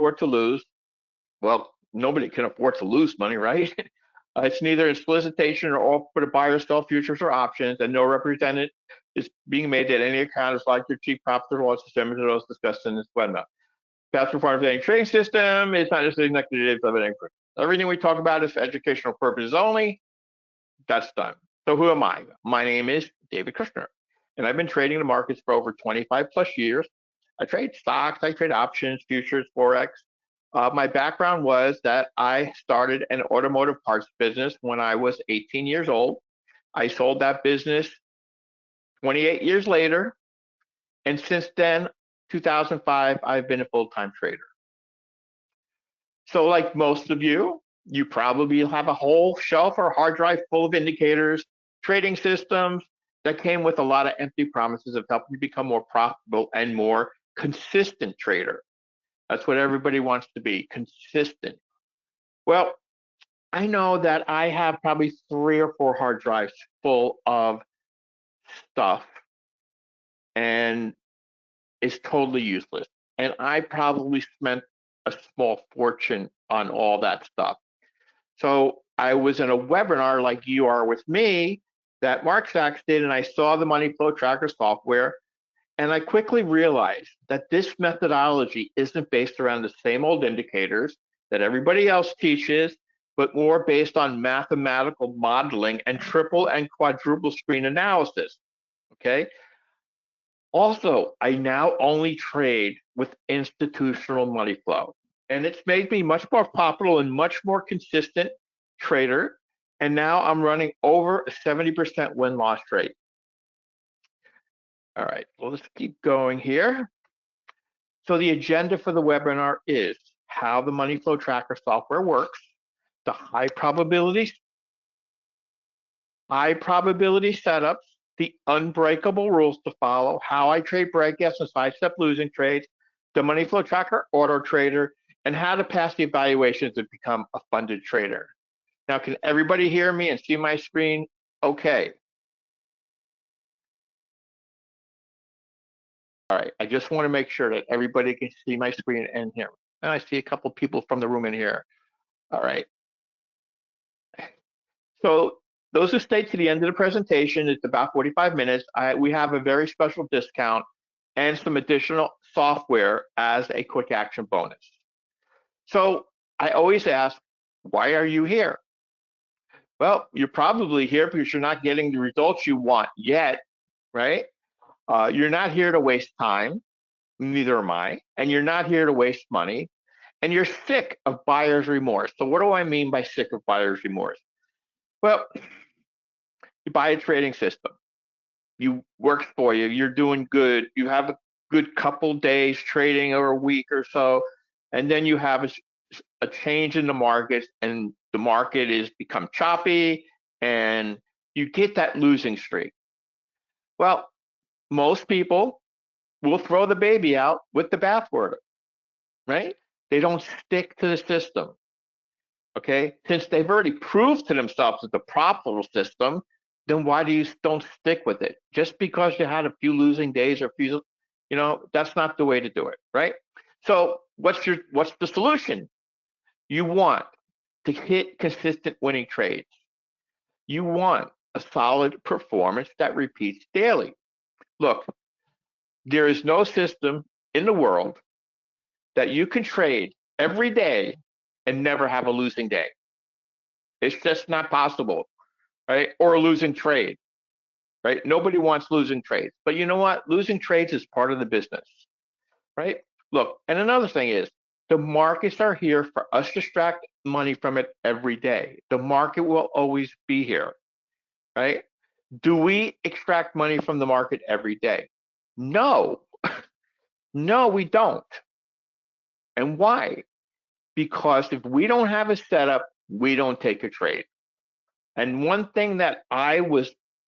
afford to lose. Well, nobody can afford to lose money, right? It's neither a solicitation or offer to buy or sell futures or options, and no represented is being made that any account is like your cheap profit or loss similar to those discussed in this webinar. Past performance of any trading system is not necessarily indicative of an input. Everything we talk about is for educational purposes only. That's done. So who am I? My name is David Kushner, and I've been trading the markets for over 25 plus years. I trade stocks, I trade options, futures, forex. My background was that I started an automotive parts business when I was 18 years old. I sold that business 28 years later, and since then, 2005, I've been a full-time trader. So like most of you, you probably have a whole shelf or hard drive full of indicators, trading systems that came with a lot of empty promises of helping you become more profitable and more consistent trader. That's what everybody wants to be, consistent. Well, I know that I have probably 3 or 4 hard drives full of stuff, and it's totally useless. And I probably spent a small fortune on all that stuff. So I was in a webinar like you are with me that Mark Sachs did, and I saw the money flow tracker software, and I quickly realized that this methodology isn't based around the same old indicators that everybody else teaches, but more based on mathematical modeling and triple and quadruple screen analysis, okay? Also, I now only trade with institutional money flow, and it's made me much more popular and much more consistent trader, and now I'm running over a 70% win-loss rate. All right, well, let's keep going here. So the agenda for the webinar is how the money flow tracker software works, the high probability setups, the unbreakable rules to follow, how I trade breakouts and sidestep losing trades, the money flow tracker auto trader, and how to pass the evaluations to become a funded trader. Now, can everybody hear me and see my screen? Okay. All right, I just want to make sure that everybody can see my screen and hear me. And I see a couple people from the room in here. All right. So those who stay to the end of the presentation, it's about 45 minutes. We have a very special discount and some additional software as a quick action bonus. So I always ask, why are you here? Well, you're probably here because you're not getting the results you want yet, right? You're not here to waste time, neither am I, and you're not here to waste money, and you're sick of buyer's remorse. So what do I mean by sick of buyer's remorse? Well, you buy a trading system, you works for you, you're doing good, you have a good couple days trading or a week or so, and then you have a change in the market, and the market is become choppy, and you get that losing streak. Well, most people will throw the baby out with the bathwater, right? They don't stick to the system, okay? Since they've already proved to themselves it's a profitable system, then why do you don't stick with it? Just because you had a few losing days or a few, that's not the way to do it, right? So what's the solution? You want to hit consistent winning trades. You want a solid performance that repeats daily. Look, there is no system in the world that you can trade every day and never have a losing day. It's just not possible, right? Or a losing trade, right? Nobody wants losing trades. But you know what? Losing trades is part of the business, right? Look, and another thing is, the markets are here for us to extract money from it every day. The market will always be here, right? Do we extract money from the market every day? No. No, we don't. And why? Because if we don't have a setup, we don't take a trade. And one thing that I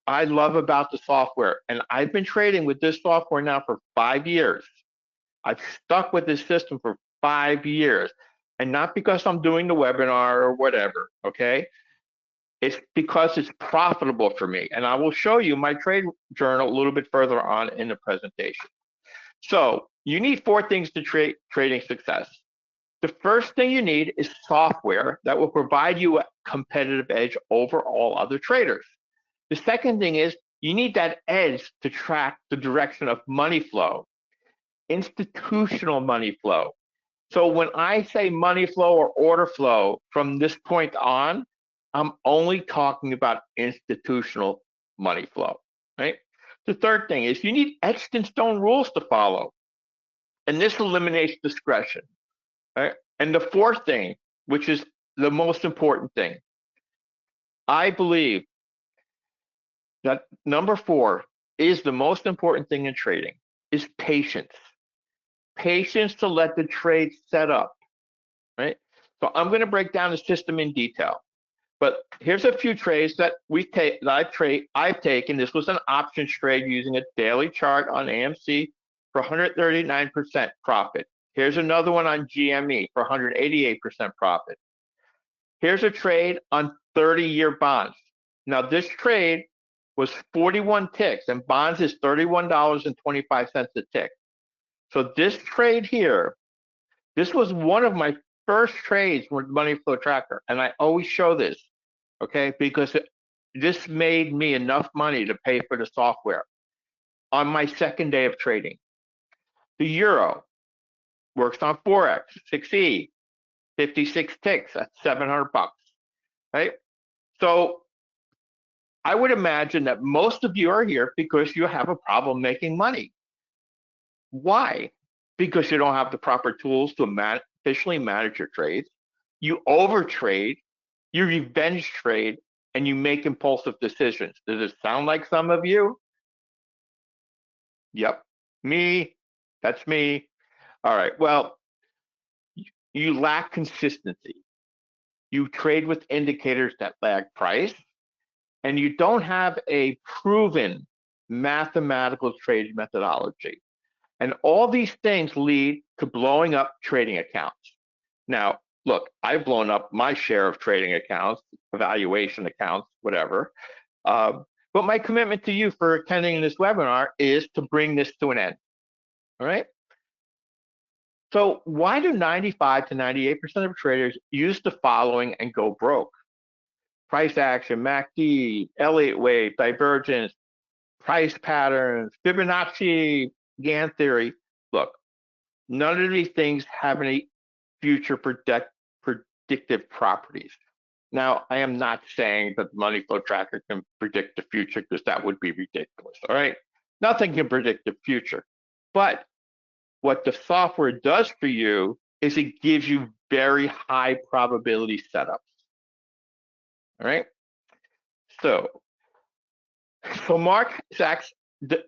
love about the software, and I've been trading with this software now for 5 years. I've stuck with this system for 5 years, and not because I'm doing the webinar or whatever, okay? It's because it's profitable for me, and I will show you my trade journal a little bit further on in the presentation. So you need 4 things to trading success. The first thing you need is software that will provide you a competitive edge over all other traders. The second thing is you need that edge to track the direction of money flow, institutional money flow. So when I say money flow or order flow from this point on, I'm only talking about institutional money flow, right? The third thing is you need etched in stone rules to follow, and this eliminates discretion, right? And the fourth thing, which is the most important thing, I believe that number four is the most important thing in trading is patience. Patience to let the trade set up, right? So I'm going to break down the system in detail. But here's a few trades that I've taken. This was an options trade using a daily chart on AMC for 139% profit. Here's another one on GME for 188% profit. Here's a trade on 30-year bonds. Now this trade was 41 ticks, and bonds is $31.25 a tick. So this trade here, this was one of my first trades with Money Flow Tracker, and I always show this, okay, because this made me enough money to pay for the software on my second day of trading. The euro works on Forex, 6E, 56 ticks, that's $700, right? So I would imagine that most of you are here because you have a problem making money. Why? Because you don't have the proper tools to efficiently manage your trades. You overtrade, you revenge trade, and you make impulsive decisions. Does it sound like some of you? Yep, me. That's me. All right. Well, you lack consistency. You trade with indicators that lag price, and you don't have a proven mathematical trade methodology. And all these things lead to blowing up trading accounts. Now, look, I've blown up my share of trading accounts, evaluation accounts, whatever. But my commitment to you for attending this webinar is to bring this to an end. All right. So why do 95 to 98% of traders use the following and go broke? Price action, MACD, Elliott wave, divergence, price patterns, Fibonacci, Gann theory. Look, none of these things have any future predictive properties. Now, I am not saying that the Money Flow Tracker can predict the future because that would be ridiculous, all right? Nothing can predict the future. But what the software does for you is it gives you very high probability setups, all right? So Mark Sachs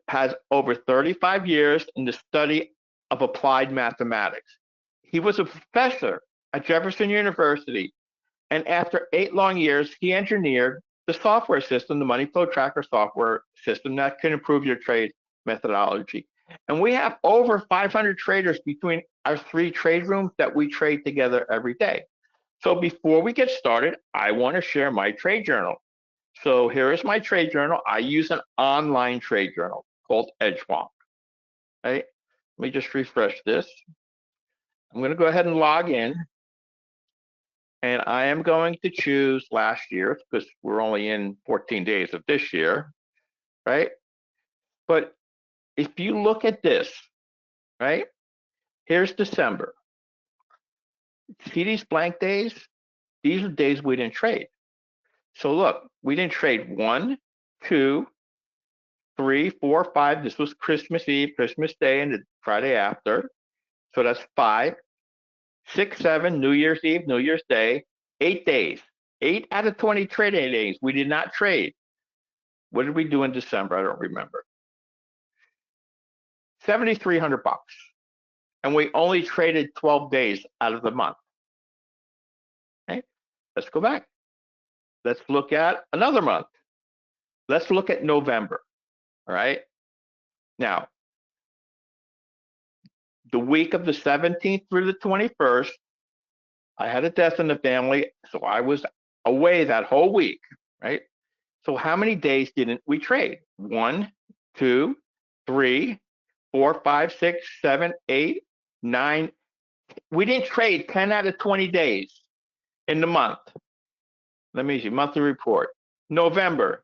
has over 35 years in the study of applied mathematics. He was a professor at Jefferson University, and after 8 long years, he engineered the software system, the Money Flow Tracker software system that can improve your trade methodology. And we have over 500 traders between our 3 trade rooms that we trade together every day. So before we get started, I want to share my trade journal. So here is my trade journal. I use an online trade journal called Edgewonk. Right? Let me just refresh this. I'm going to go ahead and log in. And I am going to choose last year because we're only in 14 days of this year, right? But if you look at this, right? Here's December. See these blank days? These are days we didn't trade. So look, we didn't trade 1, 2, 3, 4, 5. This was Christmas Eve, Christmas Day, and the Friday after. So that's 5, 6, 7, New Year's Eve, New Year's Day, 8 days. 8 out of 20 trading days, we did not trade. What did we do in December? I don't remember. $7,300. And we only traded 12 days out of the month. Okay, let's go back. Let's look at another month. Let's look at November. All right. Now, the week of the 17th through the 21st, I had a death in the family, so I was away that whole week, right? So how many days didn't we trade? 1, 2, 3, 4, 5, 6, 7, 8, 9, We didn't trade 10 out of 20 days in the month. Let me see, monthly report. November,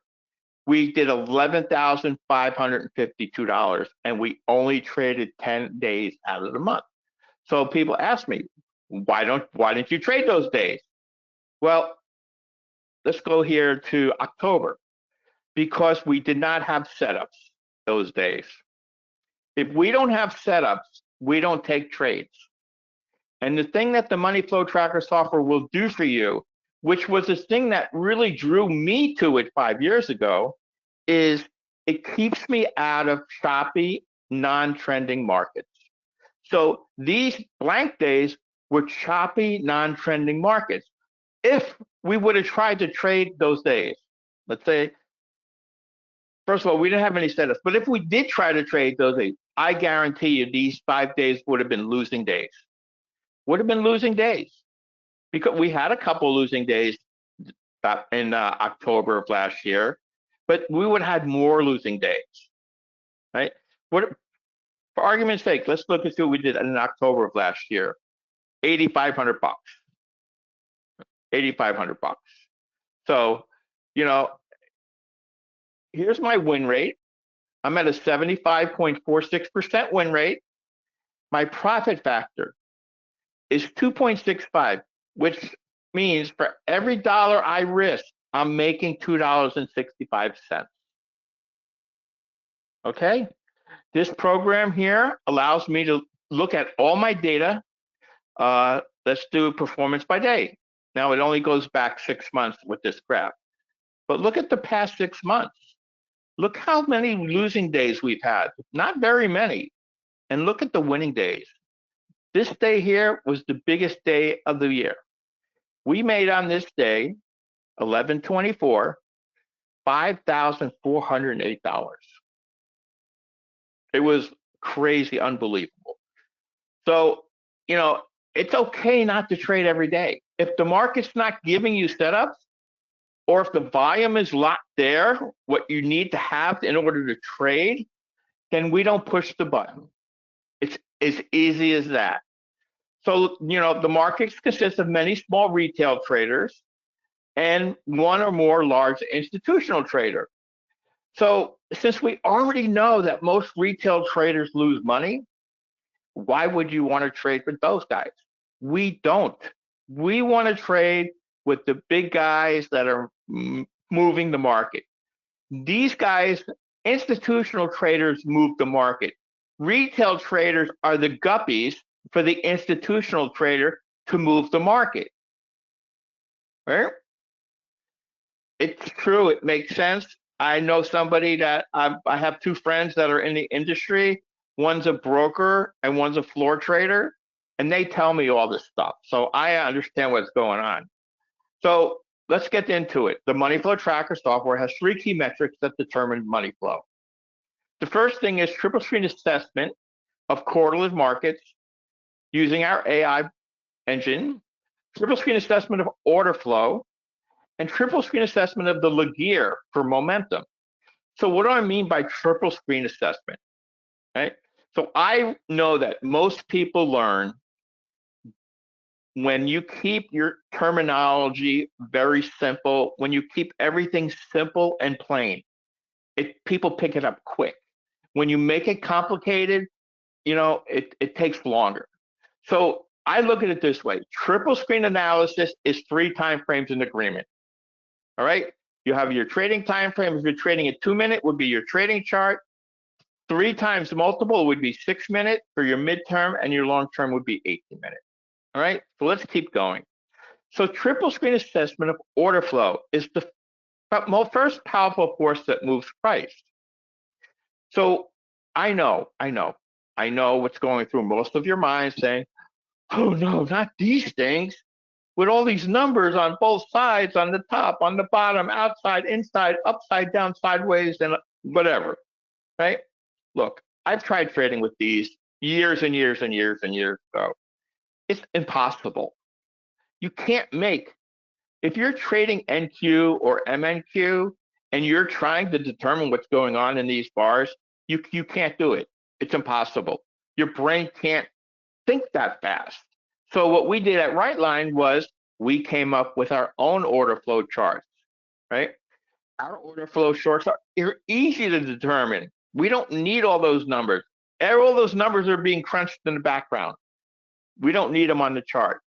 we did $11,552 and we only traded 10 days out of the month. So people ask me, why didn't you trade those days? Well, let's go here to October, because we did not have setups those days. If we don't have setups, we don't take trades. And the thing that the money flow tracker software will do for you, which was the thing that really drew me to it 5 years ago, is it keeps me out of choppy, non-trending markets. So these blank days were choppy, non-trending markets. If we would have tried to trade those days, let's say, first of all, we didn't have any setups, but if we did try to trade those days, I guarantee you these 5 days would have been losing days. Would have been losing days, because we had a couple losing days in October of last year, but we would have had more losing days, right? What, for argument's sake, let's look at what we did in October of last year. 8,500 bucks. 8,500 bucks. So, you know, here's my win rate. I'm at a 75.46% win rate. My profit factor is 2.65, which means for every dollar I risk, I'm making $2.65. Okay? This program here allows me to look at all my data. Let's do performance by day. Now, it only goes back 6 months with this graph. But look at the past 6 months. Look how many losing days we've had. Not very many. And look at the winning days. This day here was the biggest day of the year. We made on this day, 11/24, $5,408. It was crazy, unbelievable. So, you know, it's okay not to trade every day. If the market's not giving you setups, or if the volume is locked there, what you need to have in order to trade, then we don't push the button. It's as easy as that. So, you know, the markets consist of many small retail traders and one or more large institutional traders. So, since we already know that most retail traders lose money, why would you want to trade with those guys? We don't. We want to trade with the big guys that are moving the market. These guys, institutional traders, move the market. Retail traders are the guppies for the institutional trader to move the market. Right? It's true. It makes sense. I know somebody that I have 2 friends that are in the industry. One's a broker and one's a floor trader, and they tell me all this stuff. So I understand what's going on. So let's get into it. The money flow tracker software has 3 key metrics that determine money flow. The first thing is triple screen assessment of correlative markets using our AI engine, triple screen assessment of order flow, and triple screen assessment of the Laguerre for momentum. So what do I mean by triple screen assessment? Right? So I know that most people learn when you keep your terminology very simple, when you keep everything simple and plain, people pick it up quick. When you make it complicated, you know, it takes longer. So I look at it this way. Triple screen analysis is 3 time frames in agreement. All right? You have your trading time frame. If you're trading a 2-minute, would be your trading chart. 3 times multiple would be 6-minute for your midterm, and your long term would be 18-minute. All right? So let's keep going. So triple screen assessment of order flow is the first powerful force that moves price. So I know what's going through most of your minds saying, oh no, not these things. With all these numbers on both sides, on the top, on the bottom, outside, inside, upside down, sideways, and whatever, right? Look, I've tried trading with these years and years and years and years ago. It's impossible. You can't make, if you're trading NQ or MNQ and you're trying to determine what's going on in these bars, you can't do it. It's impossible. Your brain can't think that fast. So what we did at Rightline was we came up with our own order flow charts, right? Our order flow charts are easy to determine. We don't need all those numbers. All those numbers are being crunched in the background. We don't need them on the chart.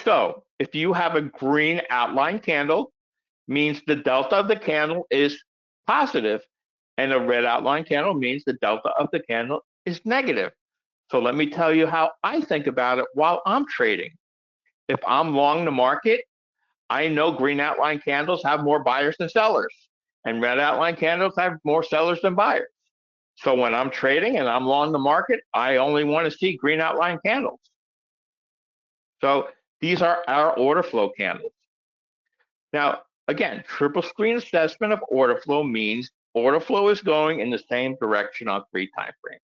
So if you have a green outline candle, means the delta of the candle is positive, and a red outline candle means the delta of the candle is negative. So let me tell you how I think about it while I'm trading. If I'm long the market, I know green outline candles have more buyers than sellers, and red outline candles have more sellers than buyers. So when I'm trading and I'm long the market, I only want to see green outline candles. So these are our order flow candles. Now, again, triple screen assessment of order flow means order flow is going in the same direction on 3 time frames.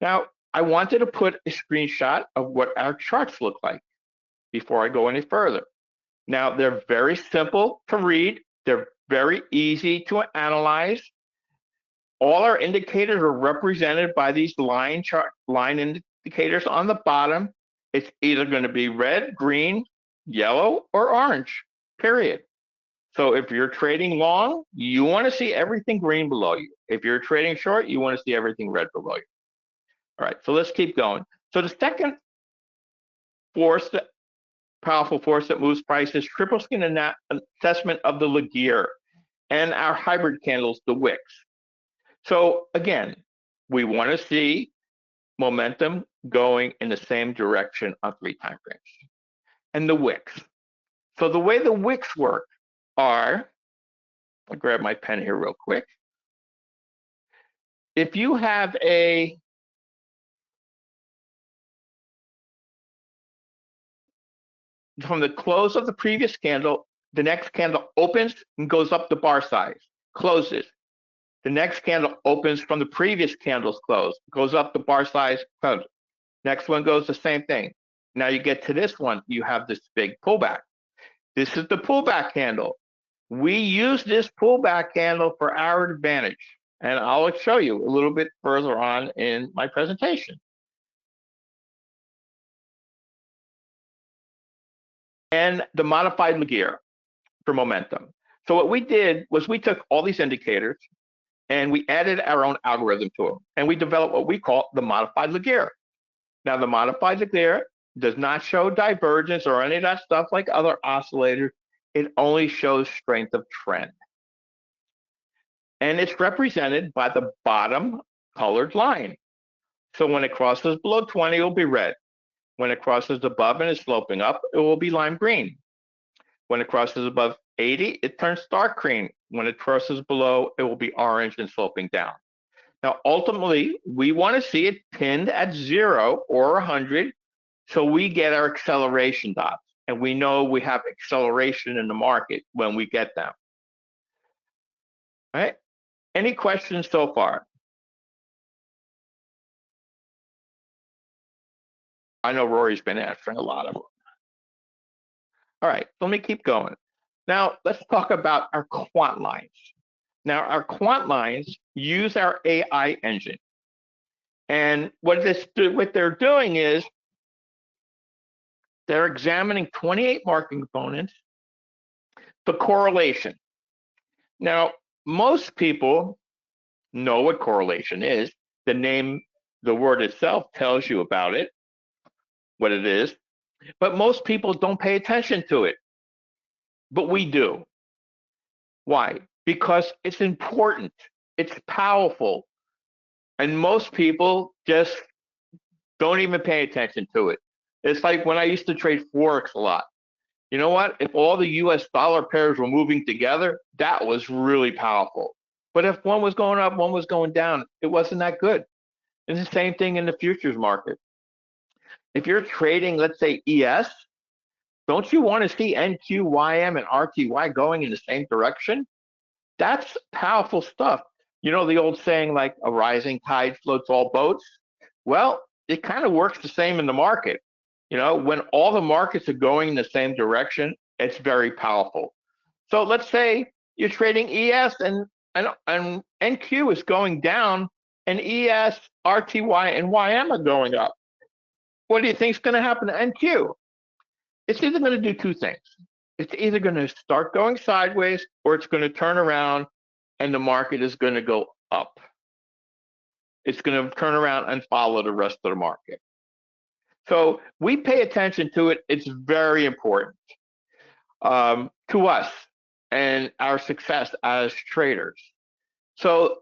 Now, I wanted to put a screenshot of what our charts look like before I go any further. Now, they're very simple to read. They're very easy to analyze. All our indicators are represented by these line indicators on the bottom. It's either going to be red, green, yellow, or orange, period. So if you're trading long, you want to see everything green below you. If you're trading short, you want to see everything red below you. All right, so let's keep going. So the second powerful force that moves price is triple skin assessment of the Laguerre and our hybrid candles, the wicks. So again, we want to see momentum going in the same direction on 3 time frames. And the wicks. So the way the wicks work are, I'll grab my pen here real quick. If you have from the close of the previous candle, the next candle opens and goes up the bar size, closes. The next candle opens from the previous candle's close, goes up the bar size, closes. Next one goes the same thing. Now you get to this one, you have this big pullback. This is the pullback candle. We use this pullback candle for our advantage, and I'll show you a little bit further on in my presentation. And the modified Laguerre for momentum. So what we did was we took all these indicators and we added our own algorithm to them, and we developed what we call the modified Laguerre. Now, the modified Laguerre does not show divergence or any of that stuff like other oscillators. It only shows strength of trend. And it's represented by the bottom colored line. So when it crosses below 20, it'll be red. When it crosses above and is sloping up, it will be lime green. When it crosses above 80, it turns dark green. When it crosses below, it will be orange and sloping down. Now, ultimately, we want to see it pinned at 0 or 100, so we get our acceleration dots. And we know we have acceleration in the market when we get them. All right? Any questions so far? I know Rory's been answering a lot of them. All right, let me keep going. Now, let's talk about our quant lines. Now, our quant lines use our AI engine. And what they're doing is they're examining 28 market components, the correlation. Now, most people know what correlation is. The word itself tells you about it, what it is, but most people don't pay attention to it. But we do. Why? Because it's important, it's powerful, and most people just don't even pay attention to it. It's like when I used to trade Forex a lot. You know what? If all the US dollar pairs were moving together, that was really powerful. But if one was going up, one was going down, it wasn't that good. It's the same thing in the futures market. If you're trading, let's say ES, don't you want to see NQYM and RTY going in the same direction? That's powerful stuff. You know the old saying, like a rising tide floats all boats? Well, it kind of works the same in the market. You know, when all the markets are going in the same direction, it's very powerful. So let's say you're trading ES and NQ is going down, and ES, RTY, and YM are going up. What do you think is going to happen to NQ? It's either going to do two things. It's either going to start going sideways or it's going to turn around and the market is going to go up. It's going to turn around and follow the rest of the market. So we pay attention to it. It's very important to us and our success as traders. So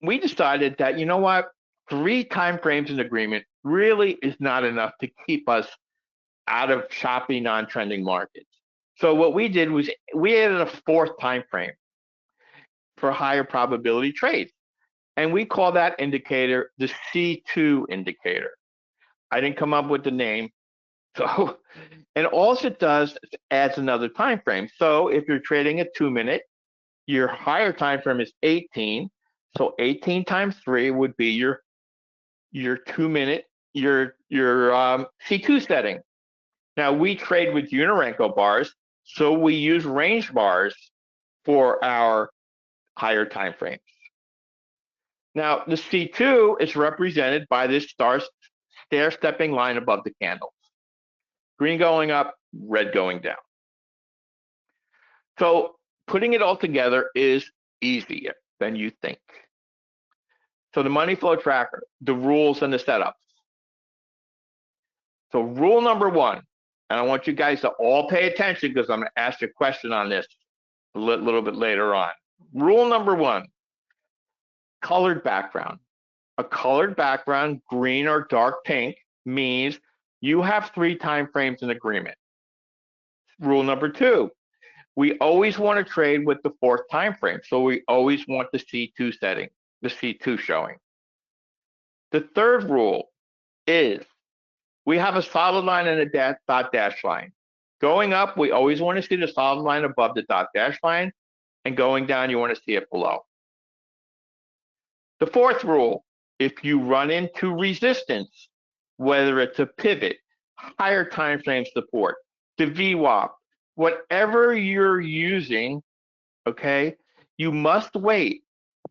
we decided that, you know what, 3 time frames in agreement really is not enough to keep us out of choppy, non-trending markets. So what we did was we added a 4th time frame for higher probability trades. And we call that indicator the C2 indicator. I didn't come up with the name. So, and all it does is adds another time frame. So if you're trading a 2-minute, your higher time frame is 18. So 18 times 3 would be your 2-minute, your C2 setting. Now we trade with Unirenko bars, so we use range bars for our higher time frames. Now the C2 is represented by this stair-stepping line above the candles. Green going up, red going down. So putting it all together is easier than you think. So the money flow tracker, the rules and the setups. So rule number 1, and I want you guys to all pay attention because I'm going to ask you a question on this a little bit later on. Rule number 1, colored background. A colored background, green or dark pink, means you have 3 time frames in agreement. Rule number 2, we always want to trade with the 4th time frame. So we always want the C2 setting, the C2 showing. The 3rd rule is we have a solid line and a dot dash line. Going up, we always want to see the solid line above the dot dash line, and going down, you want to see it below. The 4th rule, if you run into resistance, whether it's a pivot, higher time frame support, the VWAP, whatever you're using, okay, you must wait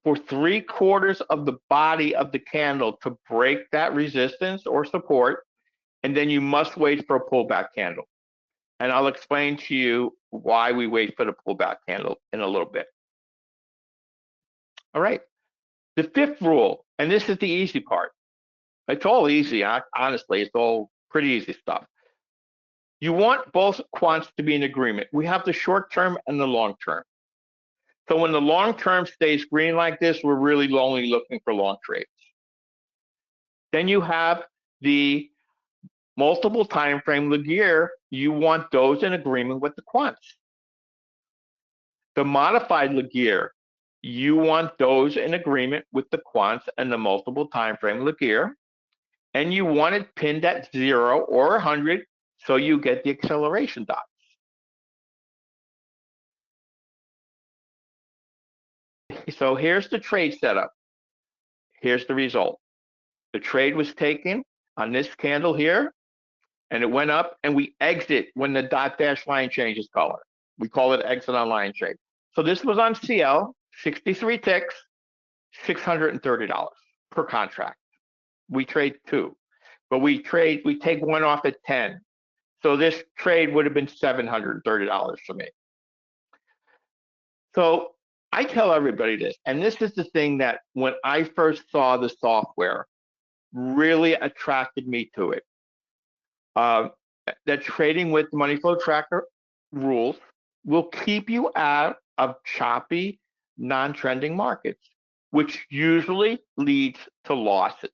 for 3/4 of the body of the candle to break that resistance or support, and then you must wait for a pullback candle. And I'll explain to you why we wait for the pullback candle in a little bit. All right. The 5th rule, and this is the easy part. It's all easy, honestly. It's all pretty easy stuff. You want both quants to be in agreement. We have the short term and the long term. So when the long term stays green like this, we're really only looking for long trades. Then you have the multiple time frame Laguerre. You want those in agreement with the quants. The modified Laguerre, you want those in agreement with the quants and the multiple time frame Laguerre. And you want it pinned at 0 or 100 so you get the acceleration dots. So here's the trade setup. Here's the result. The trade was taken on this candle here, and it went up, and we exit when the dot dash line changes color. We call it exit on line trade. So this was on CL, 63 ticks, $630 per contract. We trade 2, but we take one off at 10. So this trade would have been $730 for me. So I tell everybody this, and this is the thing that when I first saw the software really attracted me to it. That trading with money flow tracker rules will keep you out of choppy, non-trending markets, which usually leads to losses.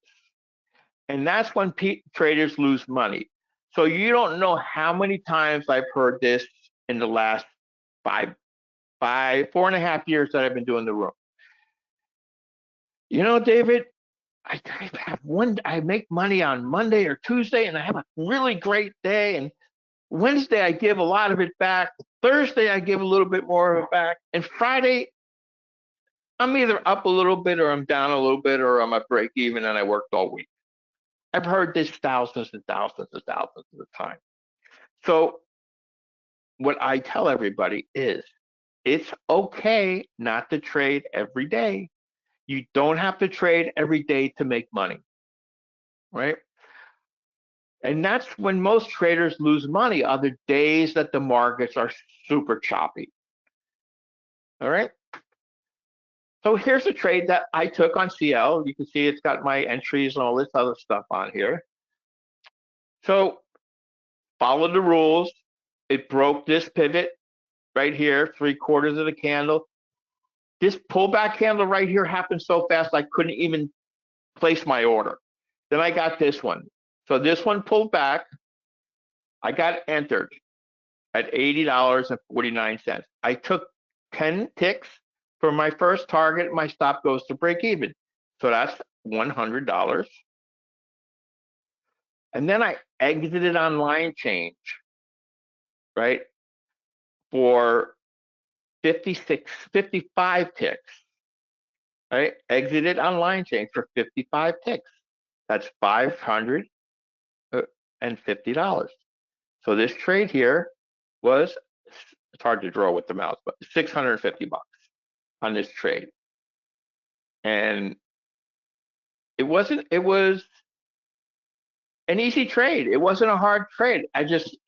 And that's when traders lose money. So you don't know how many times I've heard this in the last 4.5 years that I've been doing the room. You know, David, I make money on Monday or Tuesday, and I have a really great day. And Wednesday, I give a lot of it back. Thursday, I give a little bit more of it back. And Friday, I'm either up a little bit or I'm down a little bit or I'm at break even and I worked all week. I've heard this thousands and thousands and thousands of times. So what I tell everybody is it's okay not to trade every day. You don't have to trade every day to make money, right? And that's when most traders lose money, are the days that the markets are super choppy. All right. So here's a trade that I took on CL. You can see it's got my entries and all this other stuff on here. So follow the rules. It broke this pivot right here, 3/4 of the candle. This pullback candle right here happened so fast I couldn't even place my order. Then I got this one. So this one pulled back. I got entered at $80.49. I took 10 ticks for my first target. My stop goes to break even. So that's $100. And then I exited on line change, right, for 55 ticks, right? Exited on line change for 55 ticks. That's $550. So this trade here was, it's hard to draw with the mouse, but $650 on this trade. And it was an easy trade. It wasn't a hard trade. I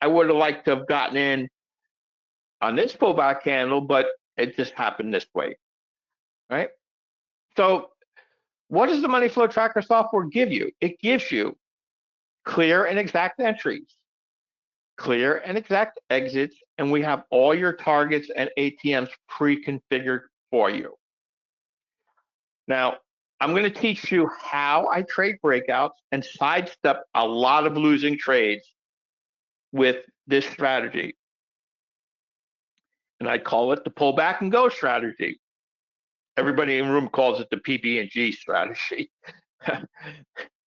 would have liked to have gotten in on this pullback candle, but it just happened this way, right? So what does the money flow tracker software give you? It gives you clear and exact entries, clear and exact exits, and we have all your targets and ATMs pre-configured for you. Now, I'm going to teach you how I trade breakouts and sidestep a lot of losing trades with this strategy. And I call it the pull back and go strategy. Everybody in the room calls it the PB&G strategy,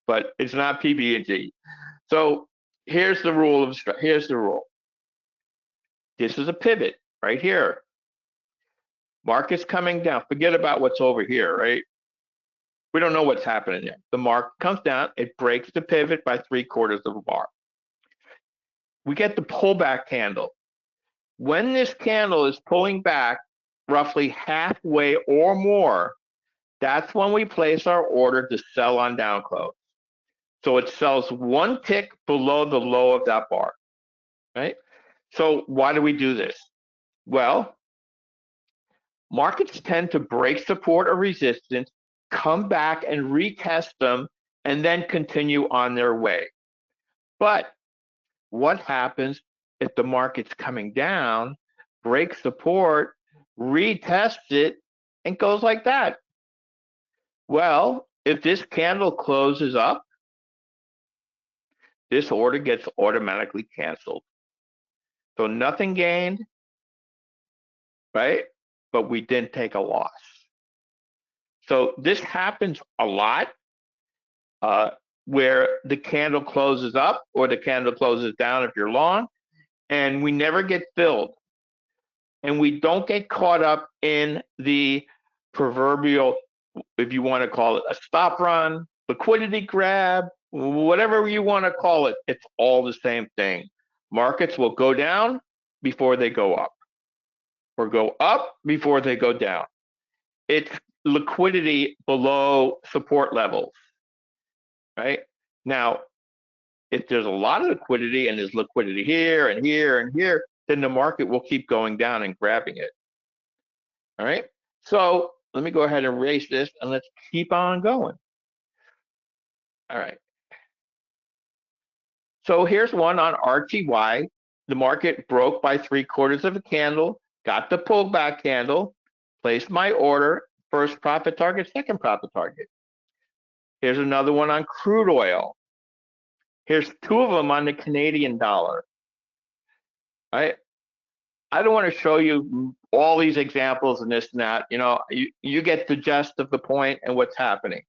but it's not PB&G. So here's the rule. This is a pivot right here. Market's coming down. Forget about what's over here, right? We don't know what's happening there. The market comes down. It breaks the pivot by 3/4 of a bar. We get the pullback candle. When this candle is pulling back roughly halfway or more, that's when we place our order to sell on down close. So it sells one tick below the low of that bar, right? So why do we do this? Well, markets tend to break support or resistance, come back and retest them, and then continue on their way. But what happens if the market's coming down, breaks support, retests it, and goes like that? Well, if this candle closes up, this order gets automatically canceled. So nothing gained, right? But we didn't take a loss. So this happens a lot where the candle closes up or the candle closes down if you're long, and we never get filled. And we don't get caught up in the proverbial, if you want to call it a stop run, liquidity grab, whatever you want to call it, it's all the same thing. Markets will go down before they go up, or go up before they go down. It's liquidity below support levels, right? Now, if there's a lot of liquidity and there's liquidity here and here and here, then the market will keep going down and grabbing it. All right. So let me go ahead and erase this and let's keep on going. All right. So here's one on RTY. The market broke by 3/4 of a candle, got the pullback candle, placed my order, first profit target, second profit target. Here's another one on crude oil. Here's two of them on the Canadian dollar. All right. I don't want to show you all these examples and this and that. You get the gist of the point and what's happening.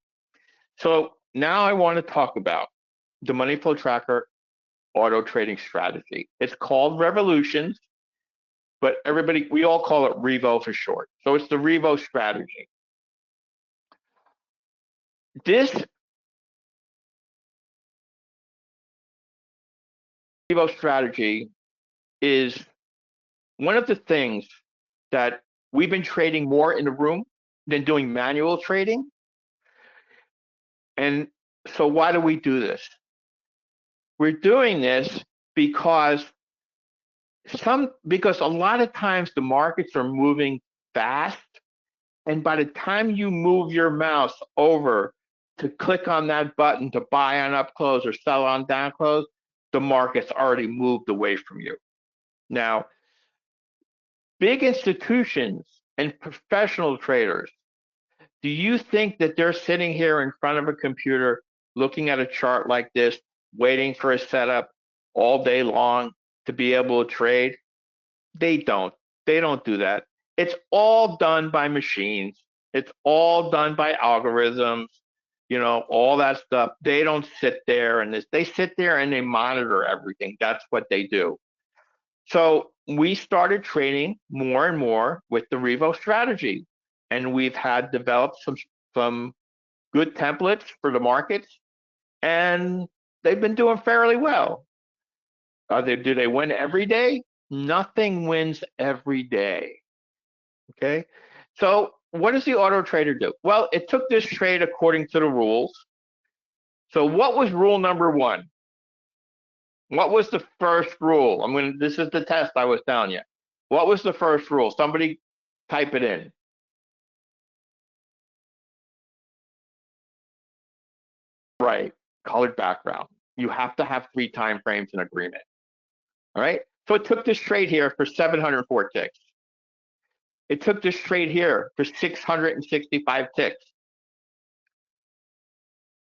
So now I want to talk about the money flow tracker auto trading strategy. It's called Revolutions, but we all call it Revo for short. So it's the Revo strategy. This Revo strategy is one of the things that we've been trading more in the room than doing manual trading. And so why do we do this? We're doing this because because a lot of times the markets are moving fast, and by the time you move your mouse over to click on that button to buy on up close or sell on down close, the market's already moved away from you. Now, big institutions and professional traders, do you think that they're sitting here in front of a computer looking at a chart like this, waiting for a setup all day long to be able to trade? They don't. They don't do that. It's all done by machines. It's all done by algorithms, all that stuff. They don't sit there and they sit there and they monitor everything. That's what they do. So we started trading more and more with the Revo strategy, and we've had developed some good templates for the markets, and they've been doing fairly well. Do they win every day? Nothing wins every day. Okay. So what does the auto trader do? Well, it took this trade according to the rules. So what was rule number one? What was the first rule? This is the test I was telling you. What was the first rule? Somebody type it in. Right. Colored background. You have to have 3 time frames in agreement. All right. So it took this trade here for 704 ticks. It took this trade here for 665 ticks.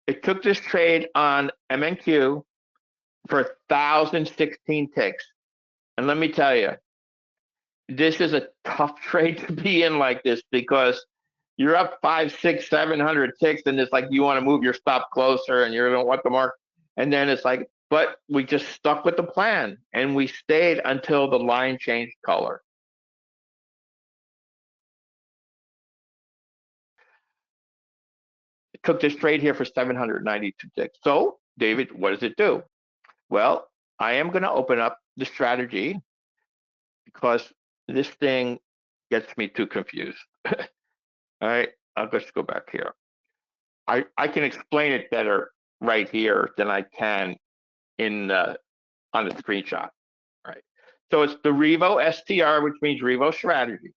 It took this trade on MNQ for 1,016 ticks. And let me tell you, this is a tough trade to be in like this because you're up 5, 6, 700 ticks, and it's like you want to move your stop closer, and you don't want the mark. And then it's like, but we just stuck with the plan, and we stayed until the line changed color. It took this trade here for 792 ticks. So, David, what does it do? Well, I am going to open up the strategy because this thing gets me too confused. All right, I'll just go back here. I can explain it better right here than I can on the screenshot. All right. So it's the Revo STR, which means Revo strategy.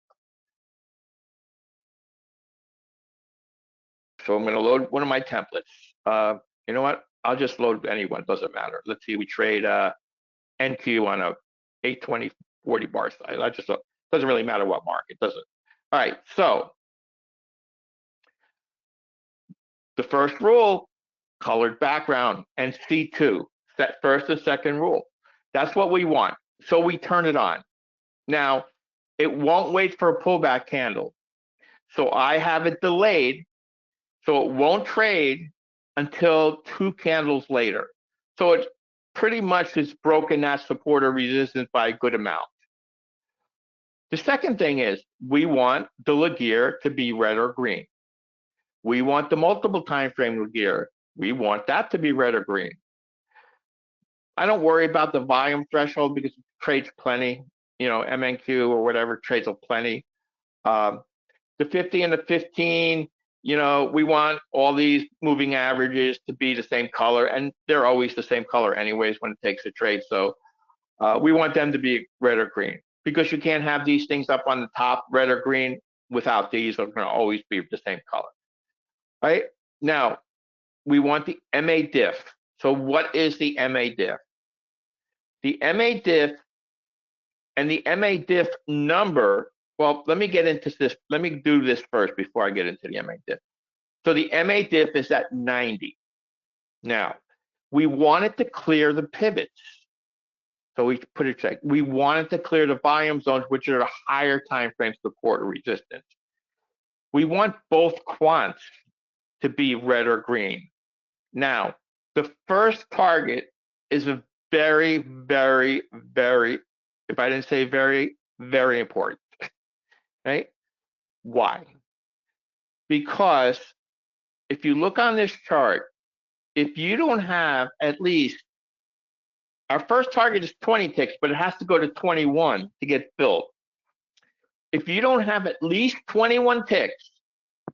So I'm going to load one of my templates. You know what? I'll just load anyone. It doesn't matter. Let's see. We trade NQ on a 820 40 bar size. Doesn't really matter what market, does it? All right. So the first rule, colored background, and C2, set first and second rule. That's what we want. So we turn it on. Now, it won't wait for a pullback candle. So I have it delayed, so it won't trade until 2 candles later. So it pretty much has broken that support or resistance by a good amount. The second thing is we want the Laguerre to be red or green. We want the multiple time frame Laguerre. We want that to be red or green. I don't worry about the volume threshold because it trades plenty. MNQ or whatever trades plenty. The 50 and the 15, we want all these moving averages to be the same color, and they're always the same color anyways when it takes a trade. So we want them to be red or green because you can't have these things up on the top, red or green, without these. They're going to always be the same color. Right? Now, we want the MA diff. So what is the MA diff? The MA diff and the MA diff number, well, let me get into this. Let me do this first before I get into the MA diff. So the MA diff is at 90. Now, we want it to clear the pivots. So we put a check. We want it to clear the volume zones, which are the higher time frame support or resistance. We want both quants to be red or green. Now, the first target is a very, very, very, if I didn't say very, very important. Right? Why? Because if you look on this chart, if you don't have at least, our first target is 20 ticks, but it has to go to 21 to get filled. If you don't have at least 21 ticks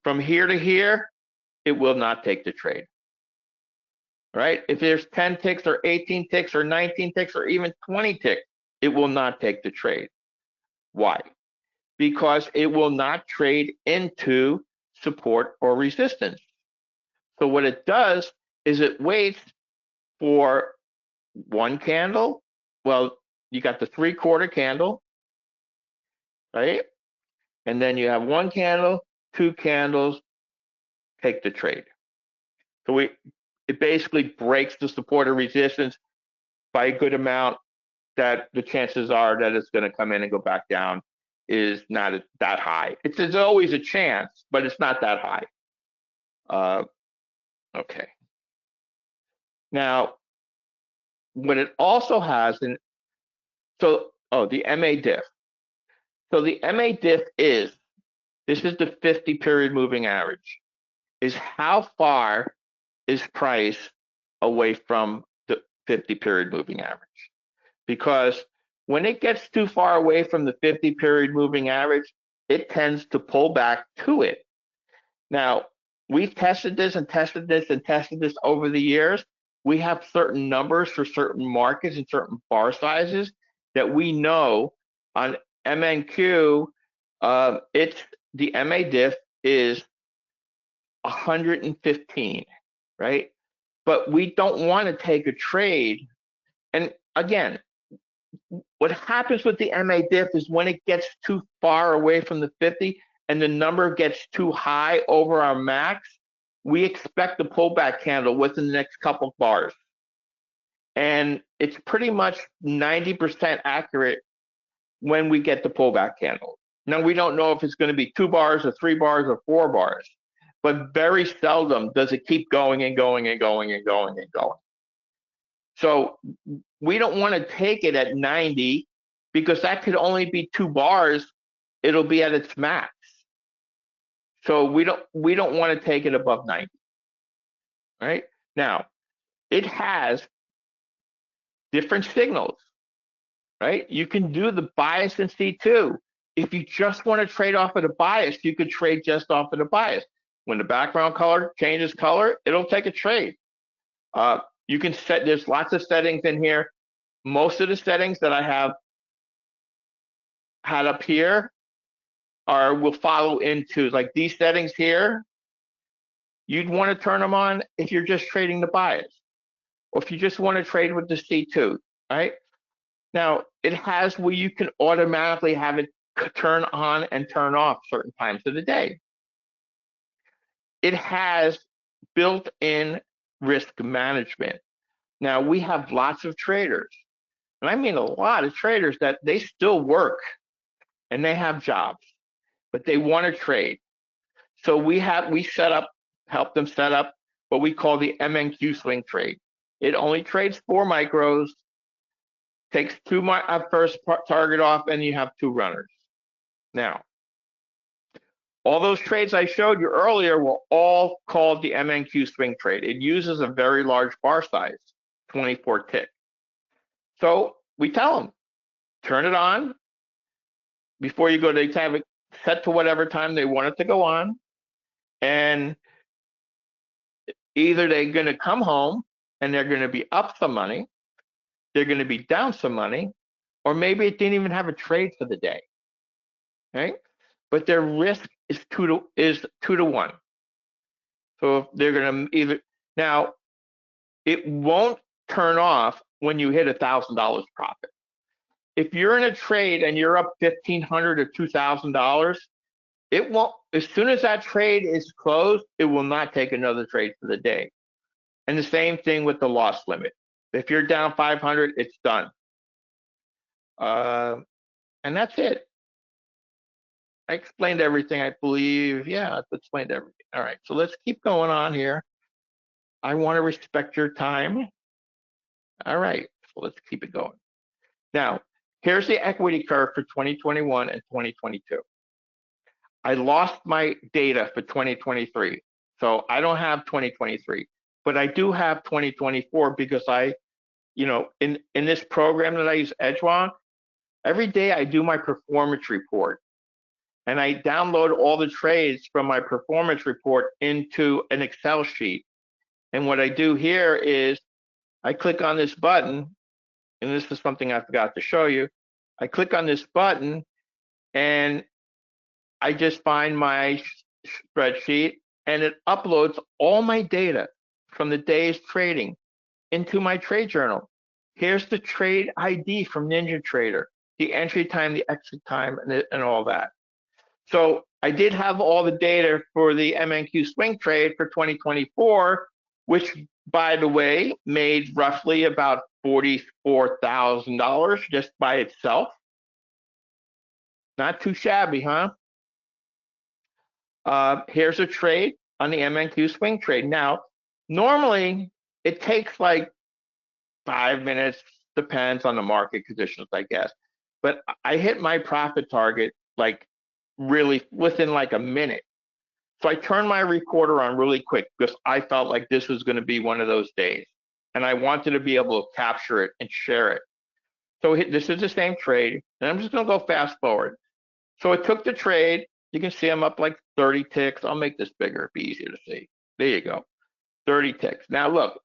from here to here, it will not take the trade. right? If there's 10 ticks or 18 ticks or 19 ticks or even 20 ticks, it will not take the trade. Why? Because it will not trade into support or resistance. So what it does is it waits for one candle. Well, you got the 3/4 candle, right? And then you have one candle, two candles, take the trade. So it basically breaks the support or resistance by a good amount that the chances are that it's going to come in and go back down is not that high. There's always a chance, but it's not that high. Okay. Now, what it also has, the MA diff. So the MA diff this is the 50 period moving average, is how far is price away from the 50 period moving average. Because when it gets too far away from the 50 period moving average, it tends to pull back to it. Now, we've tested this and tested this and tested this over the years. We have certain numbers for certain markets and certain bar sizes that we know on MNQ, it's the MA diff is 115, right? But we don't want to take a trade. And again, what happens with the MA diff is when it gets too far away from the 50 and the number gets too high over our max, we expect a pullback candle within the next couple bars. And it's pretty much 90% accurate when we get the pullback candle. Now, we don't know if it's going to be 2 bars or 3 bars or 4 bars, but very seldom does it keep going and going and going and going and going. So we don't want to take it at 90 because that could only be 2 bars. It'll be at its max. So we don't want to take it above 90. Right? Now, it has different signals. Right? You can do the bias in C2. If you just want to trade off of the bias, you could trade just off of the bias. When the background color changes color, it'll take a trade. You can set, there's lots of settings in here. Most of the settings that I have had up here will follow into, like these settings here, you'd want to turn them on if you're just trading the bias, or if you just want to trade with the C2, right? Now, it has where you can automatically have it turn on and turn off certain times of the day. It has built-in risk management. Now, we have lots of traders, and I mean a lot of traders that they still work and they have jobs, but they want to trade. So we help them set up what we call the MNQ swing trade. It only trades 4 micros, takes 2 first target off, and you have 2 runners. Now, all those trades I showed you earlier were all called the MNQ swing trade. It uses a very large bar size, 24 tick. So we tell them, turn it on before you go to have it set to whatever time they want it to go on. And either they're going to come home and they're going to be up some money, they're going to be down some money, or maybe it didn't even have a trade for the day, right? But their risk is 2 to 1. So if they're going to either, now it won't turn off when you hit $1,000 profit. If you're in a trade and you're up $1,500 or $2,000, it won't, as soon as that trade is closed, it will not take another trade for the day. And the same thing with the loss limit. If you're down 500, it's done. And that's it. I explained everything, I believe. Yeah, I've explained everything. All right, so let's keep going on here. I want to respect your time. All right, so let's keep it going. Now, here's the equity curve for 2021 and 2022. I lost my data for 2023, so I don't have 2023, but I do have 2024 because in this program that I use, Edgewon, every day I do my performance report, and I download all the trades from my performance report into an Excel sheet. And what I do here is I click on this button, and this is something I forgot to show you. I click on this button and I just find my spreadsheet, and it uploads all my data from the day's trading into my trade journal. Here's the trade ID from NinjaTrader, the entry time, the exit time, and all that. So I did have all the data for the MNQ swing trade for 2024, which, by the way, made roughly about $44,000 just by itself. Not too shabby, huh? Here's a trade on the MNQ swing trade. Now, normally it takes like 5 minutes, depends on the market conditions, I guess. But I hit my profit target like really within like a minute. So I turned my recorder on really quick because I felt like this was going to be one of those days. And I wanted to be able to capture it and share it. So this is the same trade. And I'm just going to go fast forward. So it took the trade. You can see I'm up like 30 ticks. I'll make this bigger. It'd be easier to see. There you go. 30 ticks. Now look.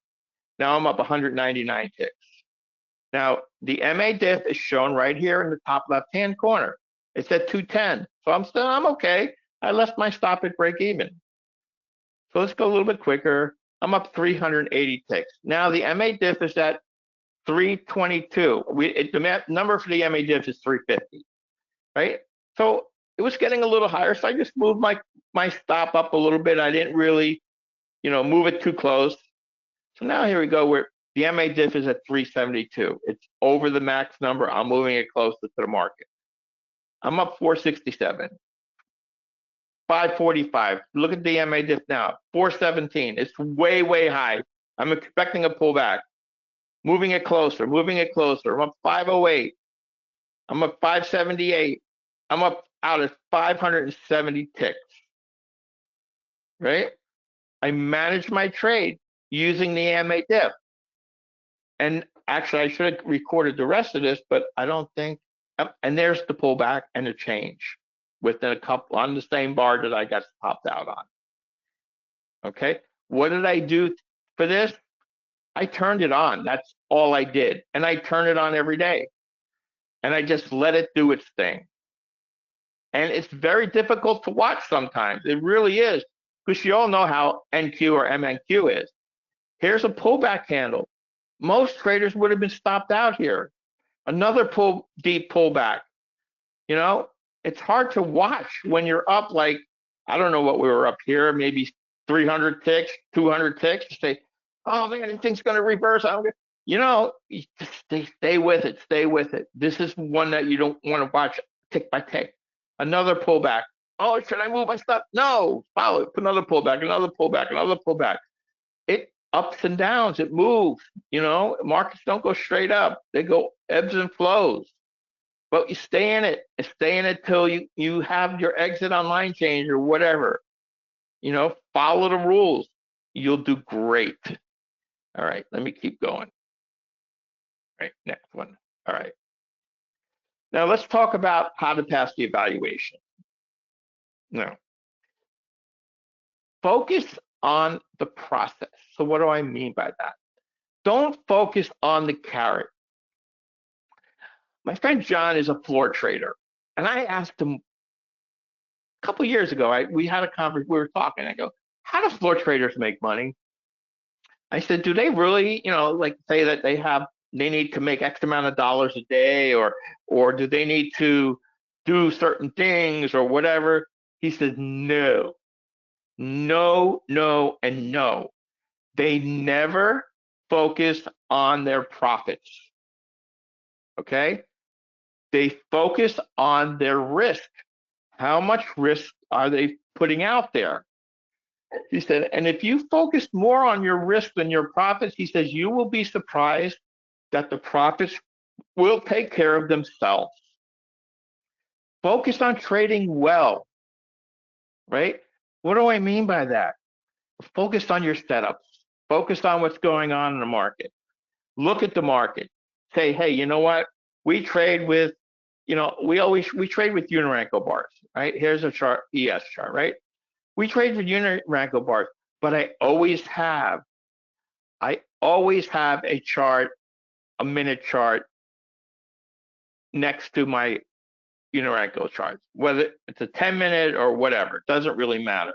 Now I'm up 199 ticks. Now the MA diff is shown right here in the top left-hand corner. It's at 210. So I'm okay. I left my stop at break even. So let's go a little bit quicker. I'm up 380 ticks. Now the MA diff is at 322. The number for the MA diff is 350, right? So it was getting a little higher. So I just moved my stop up a little bit. I didn't really, move it too close. So now here we go. Where the MA diff is at 372. It's over the max number. I'm moving it closer to the market. I'm up 467. 545. Look at the MA diff now. 417. It's way, way high. I'm expecting a pullback. Moving it closer, moving it closer. I'm up 508. I'm up 578. I'm up out at 570 ticks. Right? I managed my trade using the MA diff. And actually, I should have recorded the rest of this, but I don't think. And there's the pullback and the change within a couple on the same bar that I got popped out on. Okay. What did I do for this? I turned it on. That's all I did. And I turn it on every day. And I just let it do its thing. And it's very difficult to watch sometimes. It really is. Because you all know how NQ or MNQ is. Here's a pullback handle. Most traders would have been stopped out here. Another deep pullback. It's hard to watch when you're up like, I don't know what we were up here, maybe 300 ticks, 200 ticks, to say, oh man, this thing's going to reverse. You just stay with it, stay with it. This is one that you don't want to watch tick by tick. Another pullback. Oh, should I move my stuff? No, follow it. Another pullback, another pullback, another pullback. It ups and downs. It moves. Markets don't go straight up. They go ebbs and flows. But you stay in it. Stay in it till you have your exit on line change or whatever. Follow the rules. You'll do great. All right, let me keep going. All right, next one. All right. Now let's talk about how to pass the evaluation. Now, focus on the process. So what do I mean by that? Don't focus on the carrot. My friend John is a floor trader, and I asked him a couple years ago. We had a conference. We were talking. I go, "How do floor traders make money?" I said, "Do they really, like say that they need to make X amount of dollars a day, or do they need to do certain things or whatever?" He said, "No, no, no, and no. They never focus on their profits. Okay? They focus on their risk. How much risk are they putting out there?" He said, and if you focus more on your risk than your profits, he says, you will be surprised that the profits will take care of themselves. Focus on trading well, right? What do I mean by that? Focus on your setups. Focus on what's going on in the market. Look at the market. Say, hey, you know what? We trade with, we trade with Uniranko bars, right? Here's a chart, ES chart, right? We trade with Uniranko bars, but I always have I always have a chart, a minute chart next to my uniranko charts, whether it's a 10-minute or whatever, it doesn't really matter.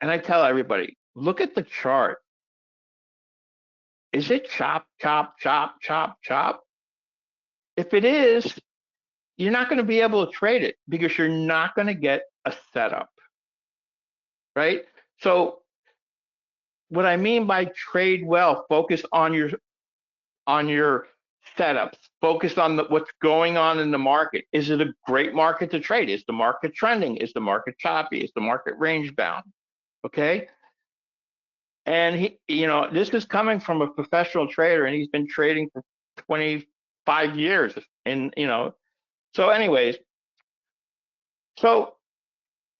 And I tell everybody, look at the chart. Is it chop, chop, chop, chop, chop? If it is, you're not going to be able to trade it because you're not going to get a setup, right? So what I mean by trade well, focus on your setups, focus on what's going on in the market. Is it a great market to trade? Is the market trending? Is the market choppy? Is the market range bound? Okay. And this is coming from a professional trader, and he's been trading for 25 years. And so anyways, so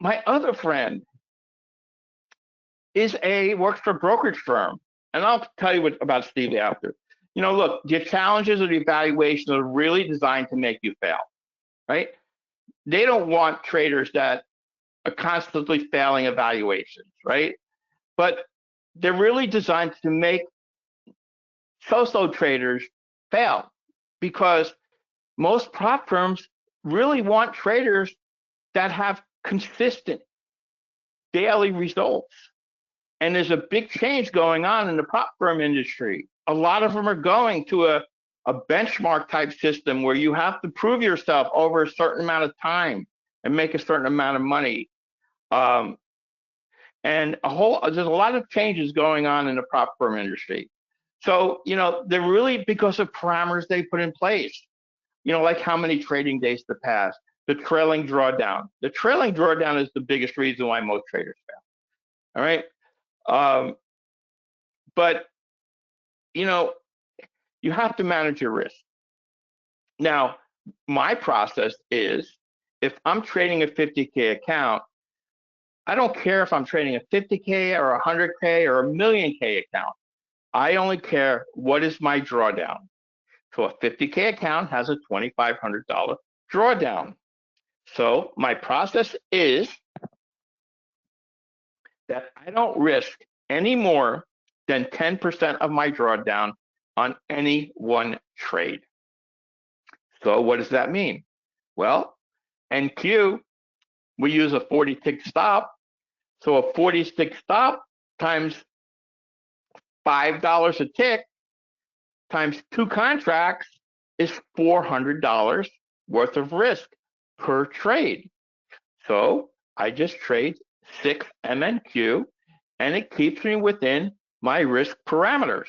my other friend works for a brokerage firm, and I'll tell you about Steve after. Look, the challenges of the evaluation are really designed to make you fail, right? They don't want traders that are constantly failing evaluations, right? But they're really designed to make so-so traders fail, because most prop firms really want traders that have consistent daily results. And there's a big change going on in the prop firm industry. A lot of them are going to a benchmark type system where you have to prove yourself over a certain amount of time and make a certain amount of money. And there's a lot of changes going on in the prop firm industry. So, they're really because of parameters they put in place, like how many trading days to pass, the trailing drawdown. The trailing drawdown is the biggest reason why most traders fail. All right. But, you have to manage your risk. Now, my process is, if I'm trading a 50K account, I don't care if I'm trading a 50K or a 100K or a million K account. I only care what is my drawdown. So a 50K account has a $2,500 drawdown. So my process is that I don't risk any more than 10% of my drawdown on any one trade. So what does that mean? Well, NQ, we use a 40-tick stop. So a 40-tick stop times $5 a tick times 2 contracts is $400 worth of risk per trade. So I just trade 6 MNQ, and it keeps me within my risk parameters,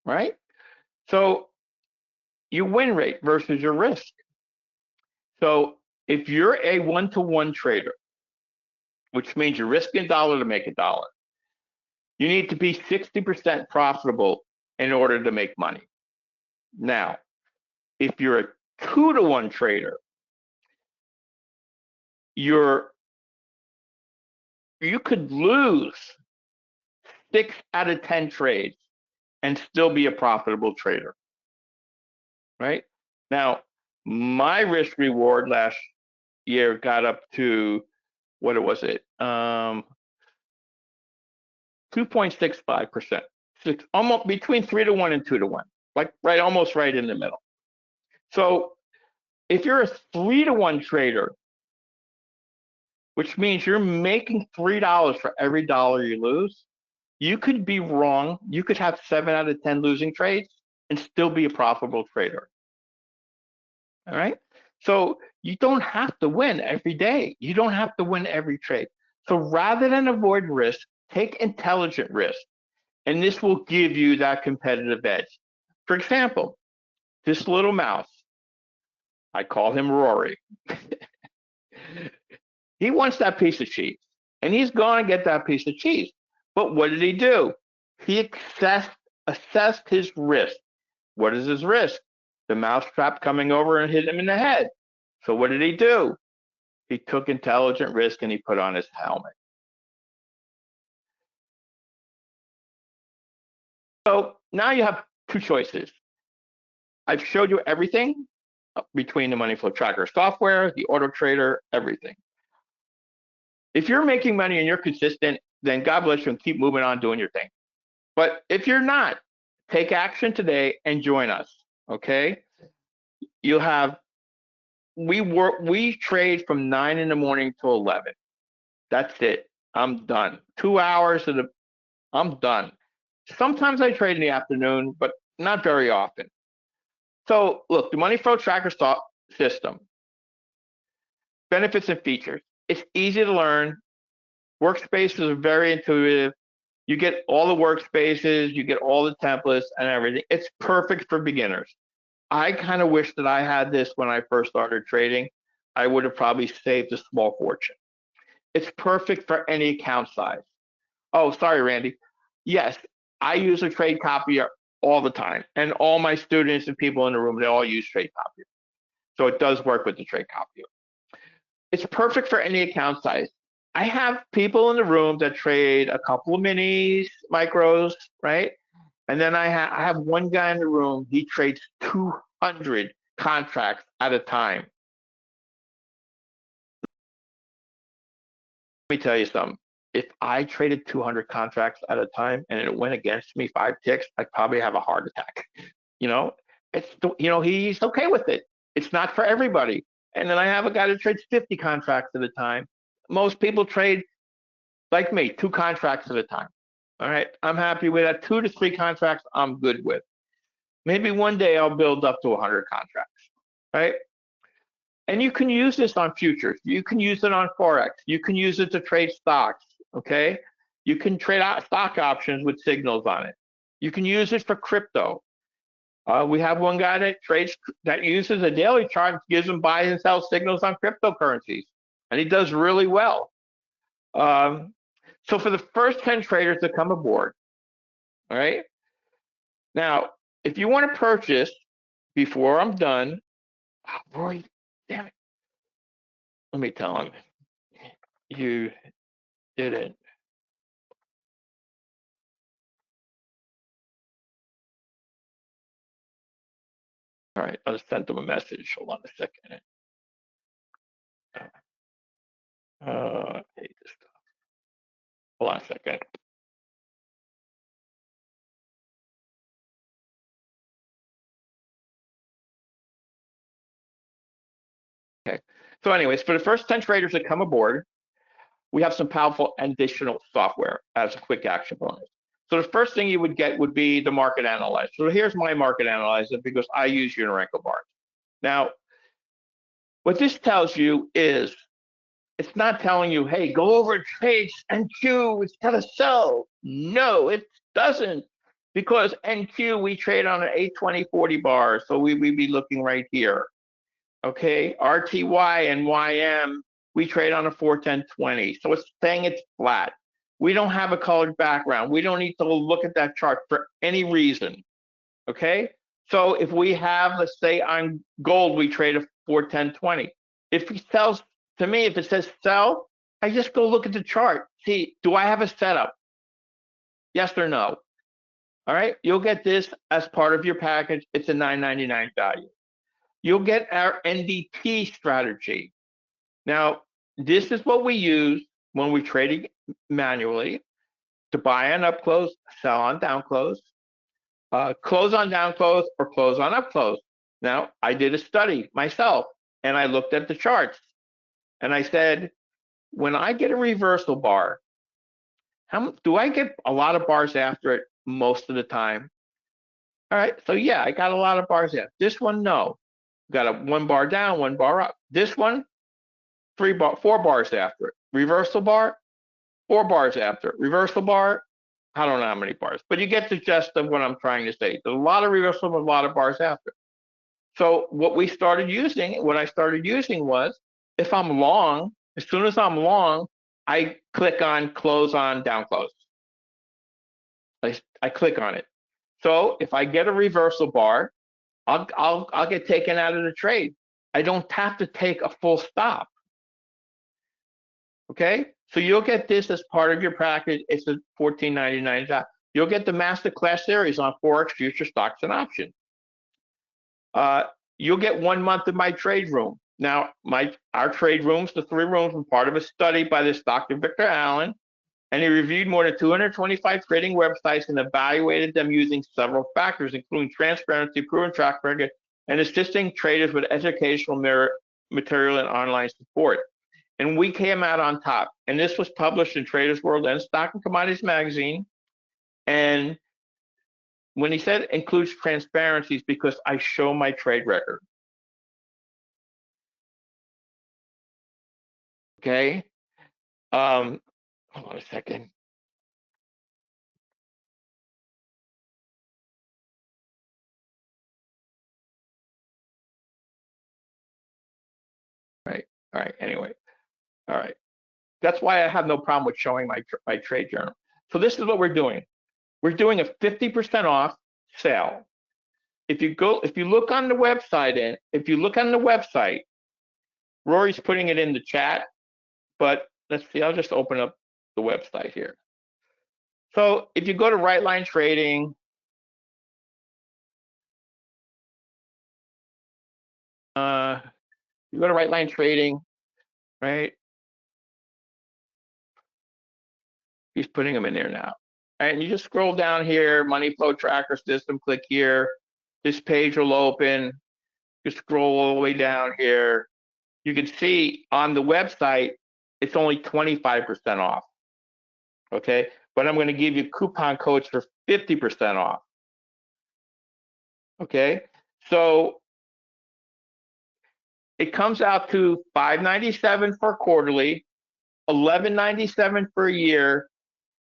right? So your win rate versus your risk. So if you're a one-to-one trader, which means you're risking a dollar to make a dollar, you need to be 60% profitable in order to make money. Now, if you're a 2-to-1 trader, you could lose 6 out of 10 trades and still be a profitable trader, right? Now, my risk reward last year got up to, what was it? 2.65%. Almost between 3-to-1 and 2-to-1, like almost right in the middle. So if you're a 3-to-1 trader, which means you're making $3 for every dollar you lose, you could be wrong. You could have 7 out of 10 losing trades and still be a profitable trader. All right. So you don't have to win every day. You don't have to win every trade. So rather than avoid risk, take intelligent risk. And this will give you that competitive edge. For example, this little mouse, I call him Rory. He wants that piece of cheese, and he's going to get that piece of cheese. But what did he do? He assessed his risk. What is his risk? The mousetrap coming over and hit him in the head. So what did he do? He took intelligent risk and he put on his helmet. So now you have 2 choices. I've showed you everything between the money flow tracker software, the auto trader, everything. If you're making money and you're consistent, then God bless you and keep moving on doing your thing. But if you're not, take action today and join us. Okay? You have we trade from 9 in the morning to 11. That's it. I'm done. 2 hours of the I'm done. Sometimes I trade in the afternoon, but not very often. So look, the money flow tracker system, benefits and features. It's easy to learn. Workspaces are very intuitive. You get all the workspaces, you get all the templates and everything. It's perfect for beginners. I kind of wish that I had this when I first started trading. I would have probably saved a small fortune. It's perfect for any account size. Oh, sorry, Randy. Yes, I use a trade copier all the time. And all my students and people in the room, they all use trade copier. So it does work with the trade copier. It's perfect for any account size. I have people in the room that trade a couple of minis, micros, right? And then I have one guy in the room, he trades 200 contracts at a time. Let me tell you something. If I traded 200 contracts at a time and it went against me 5 ticks, I'd probably have a heart attack. You know, he's okay with it. It's not for everybody. And then I have a guy that trades 50 contracts at a time. Most people trade like me, 2 contracts at a time. All right, I'm happy with that. 2 to 3 contracts, I'm good with. Maybe one day I'll build up to 100 contracts, right? And you can use this on futures. You can use it on Forex. You can use it to trade stocks, okay? You can trade out stock options with signals on it. You can use it for crypto. We have one guy that uses a daily chart, gives him buy and sell signals on cryptocurrencies, and he does really well. So for the first 10 traders to come aboard, all right? Now, if you want to purchase before I'm done, Roy, damn it. Let me tell him. You didn't. All right, I'll send them a message. Hold on a second. I hate this stuff. Hold on a second. Okay. So, anyways, for the first 10 traders that come aboard, we have some powerful additional software as a quick action bonus. So the first thing you would get would be the market analyzer. So here's my market analyzer because I use Unirenko bars. Now, what this tells you is it's not telling you, hey, go over trades NQ, it's got to sell. No, it doesn't. Because NQ, we trade on an 820-40 bar, so we'd be looking right here. Okay, RTY and YM, we trade on a 410-20. So it's saying it's flat. We don't have a colored background. We don't need to look at that chart for any reason. Okay, so if we have, let's say on gold, we trade a 410-20. If he sells, to me, if it says sell, I just go look at the chart. See, do I have a setup? Yes or no? All right, you'll get this as part of your package. It's a $9.99 value. You'll get our NDT strategy. Now, this is what we use when we're trading manually to buy on up close, sell on down close, close on down close, or close on up close. Now, I did a study myself, and I looked at the charts, and I said, when I get a reversal bar, do I get a lot of bars after it most of the time? All right, so yeah, I got a lot of bars after. This one, no. Got a 1 bar down, 1 bar up. This one, 4 bars after it. Reversal bar, 4 bars after it. Reversal bar, I don't know how many bars, but you get the gist of what I'm trying to say. There's a lot of reversal, a lot of bars after. So what I started using was, if I'm long, as soon as I'm long, I click on close on down close. I click on it. So if I get a reversal bar, I'll get taken out of the trade. I don't have to take a full stop. Okay, so you'll get this as part of your package. It's a $14.99. You'll get the Masterclass series on Forex, future stocks, and options. You'll get 1 month of my trade room. Now, our trade rooms, the 3 rooms, were part of a study by this Dr. Victor Allen. And he reviewed more than 225 trading websites and evaluated them using several factors, including transparency, proven track record, and assisting traders with educational material and online support. And we came out on top. And this was published in Traders World and Stock and Commodities Magazine. And when he said includes transparencies, because I show my trade record. Okay. Hold on a second. Right. All right. Anyway. All right. That's why I have no problem with showing my trade journal. So this is what we're doing. We're doing a 50% off sale. If you look on the website, Rory's putting it in the chat, but let's see, I'll just open up the website here. So if you go to Right Line Trading, you go to Right Line Trading, right? He's putting them in there now. And you just scroll down here, money flow tracker system, click here. This page will open. You scroll all the way down here. You can see on the website, it's only 25% off. Okay, but I'm going to give you coupon codes for 50% off. Okay, so it comes out to $597 for quarterly, $1197 for a year,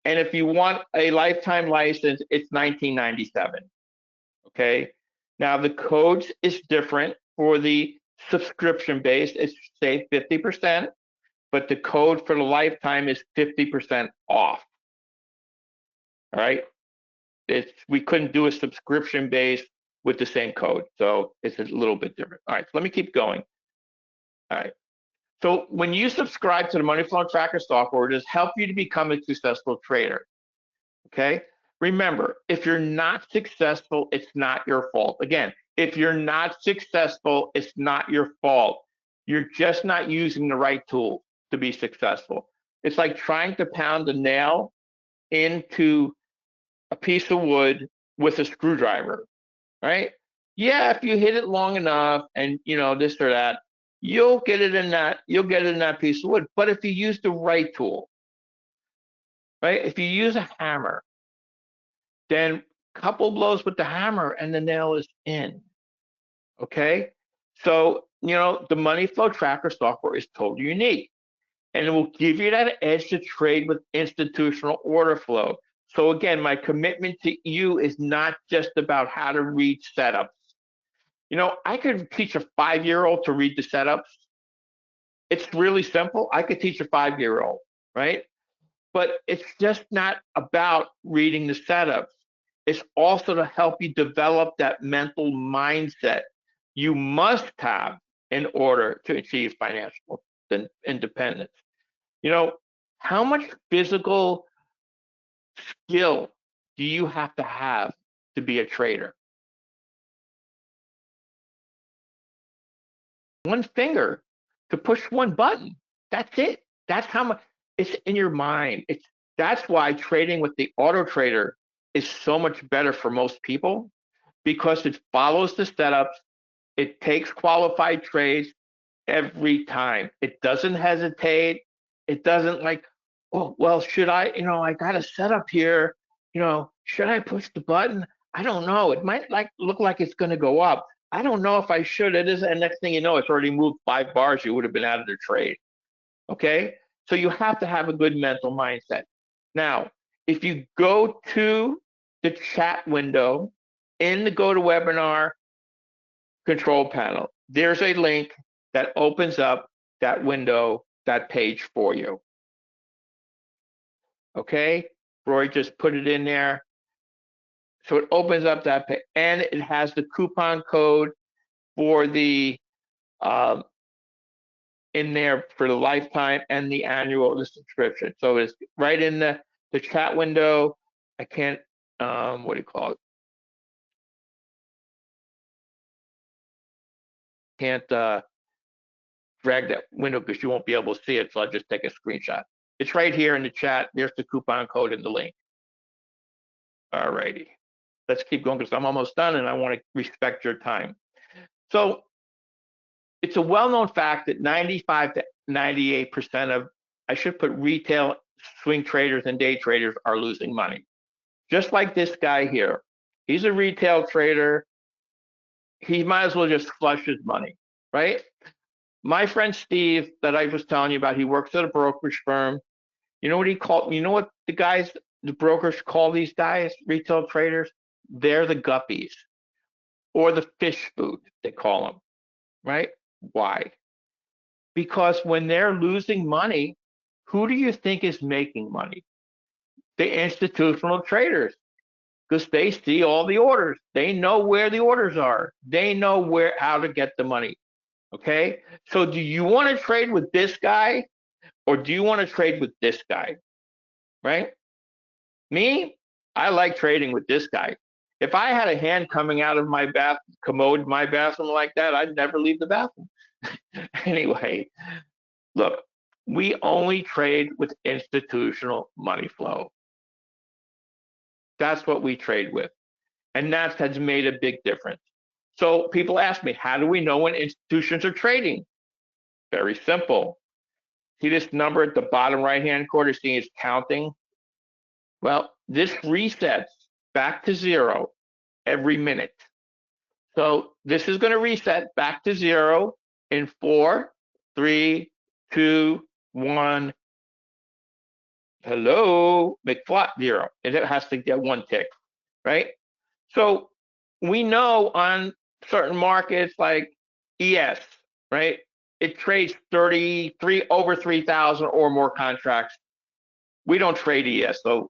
and if you want a lifetime license, it's $1997. Okay, now the codes is different for the subscription base. It's say 50%, but the code for the lifetime is 50% off. All right, we couldn't do a subscription base with the same code, so it's a little bit different. All right, so let me keep going. All right. So when you subscribe to the Money Flow Tracker software, it has helped you to become a successful trader. Okay. Remember, if you're not successful, it's not your fault. Again, if you're not successful, it's not your fault. You're just not using the right tool to be successful. It's like trying to pound a nail into a piece of wood with a screwdriver, right? Yeah, if you hit it long enough and this or that, you'll get it in that piece of wood. But if you use the right tool, right? If you use a hammer, then couple blows with the hammer and the nail is in. Okay? So, the money flow tracker software is totally unique. And it will give you that edge to trade with institutional order flow. So again, my commitment to you is not just about how to read setups. I could teach a 5-year-old to read the setups. It's really simple. I could teach a 5-year-old, right? But it's just not about reading the setups. It's also to help you develop that mental mindset you must have in order to achieve financial independence. How much physical skill do you have to be a trader? One finger to push one button. That's it. That's how much it's in your mind. That's why trading with the auto trader is so much better for most people, because it follows the setups. It takes qualified trades every time. It doesn't hesitate. It doesn't like, oh, well, should I, I got a setup here, should I push the button? I don't know. It might look like it's going to go up. I don't know if I should. It is, and next thing you know, it's already moved 5 bars. You would have been out of the trade. Okay, so you have to have a good mental mindset. Now, if you go to the chat window in the GoToWebinar control panel, there's a link that opens up that window, that page for you. Okay, Roy just put it in there. So it opens up that page, and it has the coupon code for the in there for the lifetime and the annual subscription. So it's right in the chat window. I can't, what do you call it? Can't drag that window because you won't be able to see it. So I'll just take a screenshot. It's right here in the chat. There's the coupon code in the link. All righty. Let's keep going because I'm almost done and I want to respect your time. So it's a well-known fact that 95 to 98% of, I should put retail swing traders and day traders are losing money. Just like this guy here. He's a retail trader. He might as well just flush his money, right? My friend Steve that I was telling you about, he works at a brokerage firm. You know what he called, you know what the brokers call these guys, retail traders? They're the guppies or the fish food, they call them, right? Why? Because when they're losing money, who do you think is making money? The institutional traders, because they see all the orders. They know where the orders are. They know how to get the money. Okay? So do you want to trade with this guy or do you want to trade with this guy? Right? Me, I like trading with this guy. If I had a hand coming out of my commode, my bathroom like that, I'd never leave the bathroom. Anyway, look, we only trade with institutional money flow. That's what we trade with. And that has made a big difference. So people ask me, how do we know when institutions are trading? Very simple. See this number at the bottom right-hand corner, see it's counting? Well, this resets back to zero every minute. So this is going to reset back to zero in 4, 3, 2, 1. Hello, McFlop, 0. And it has to get 1 tick, right? So we know on certain markets like ES, right? It trades 33 over 3,000 or more contracts. We don't trade ES. So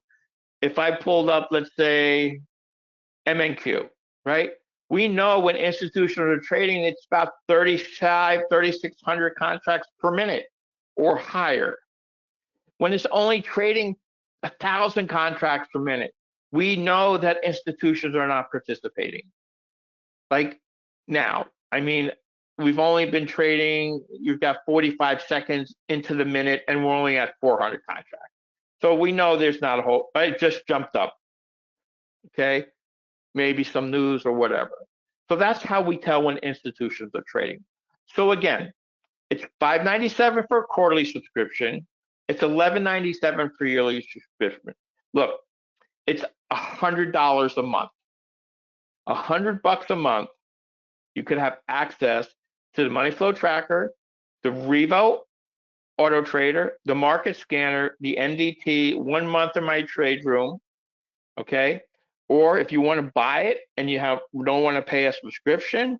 if I pulled up, let's say MNQ, right? We know when institutions are trading, it's about 3,600 contracts per minute or higher. When it's only trading 1,000 contracts per minute, we know that institutions are not participating. Like now, I mean, we've only been trading, you've got 45 seconds into the minute, and we're only at 400 contracts. So we know there's not a whole, it just jumped up. Okay, maybe some news or whatever. So that's how we tell when institutions are trading. So again, it's $597 for a quarterly subscription. It's $1197 for yearly subscription. Look, it's $100 a month. $100 a month, you could have access to the money flow tracker, the Revo auto trader, the market scanner, the NDT, 1 month in my trade room. Okay. Or if you want to buy it and you don't want to pay a subscription,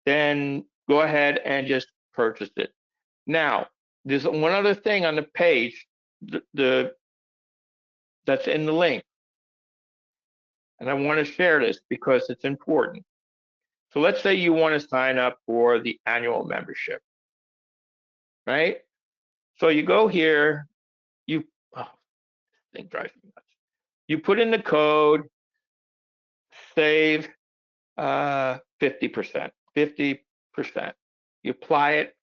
then go ahead and just purchase it. Now, there's one other thing on the page that's in the link. And I want to share this because it's important. So let's say you want to sign up for the annual membership, right? So you go here, this thing drives me nuts. You put in the code, save 50%, 50%. You apply it.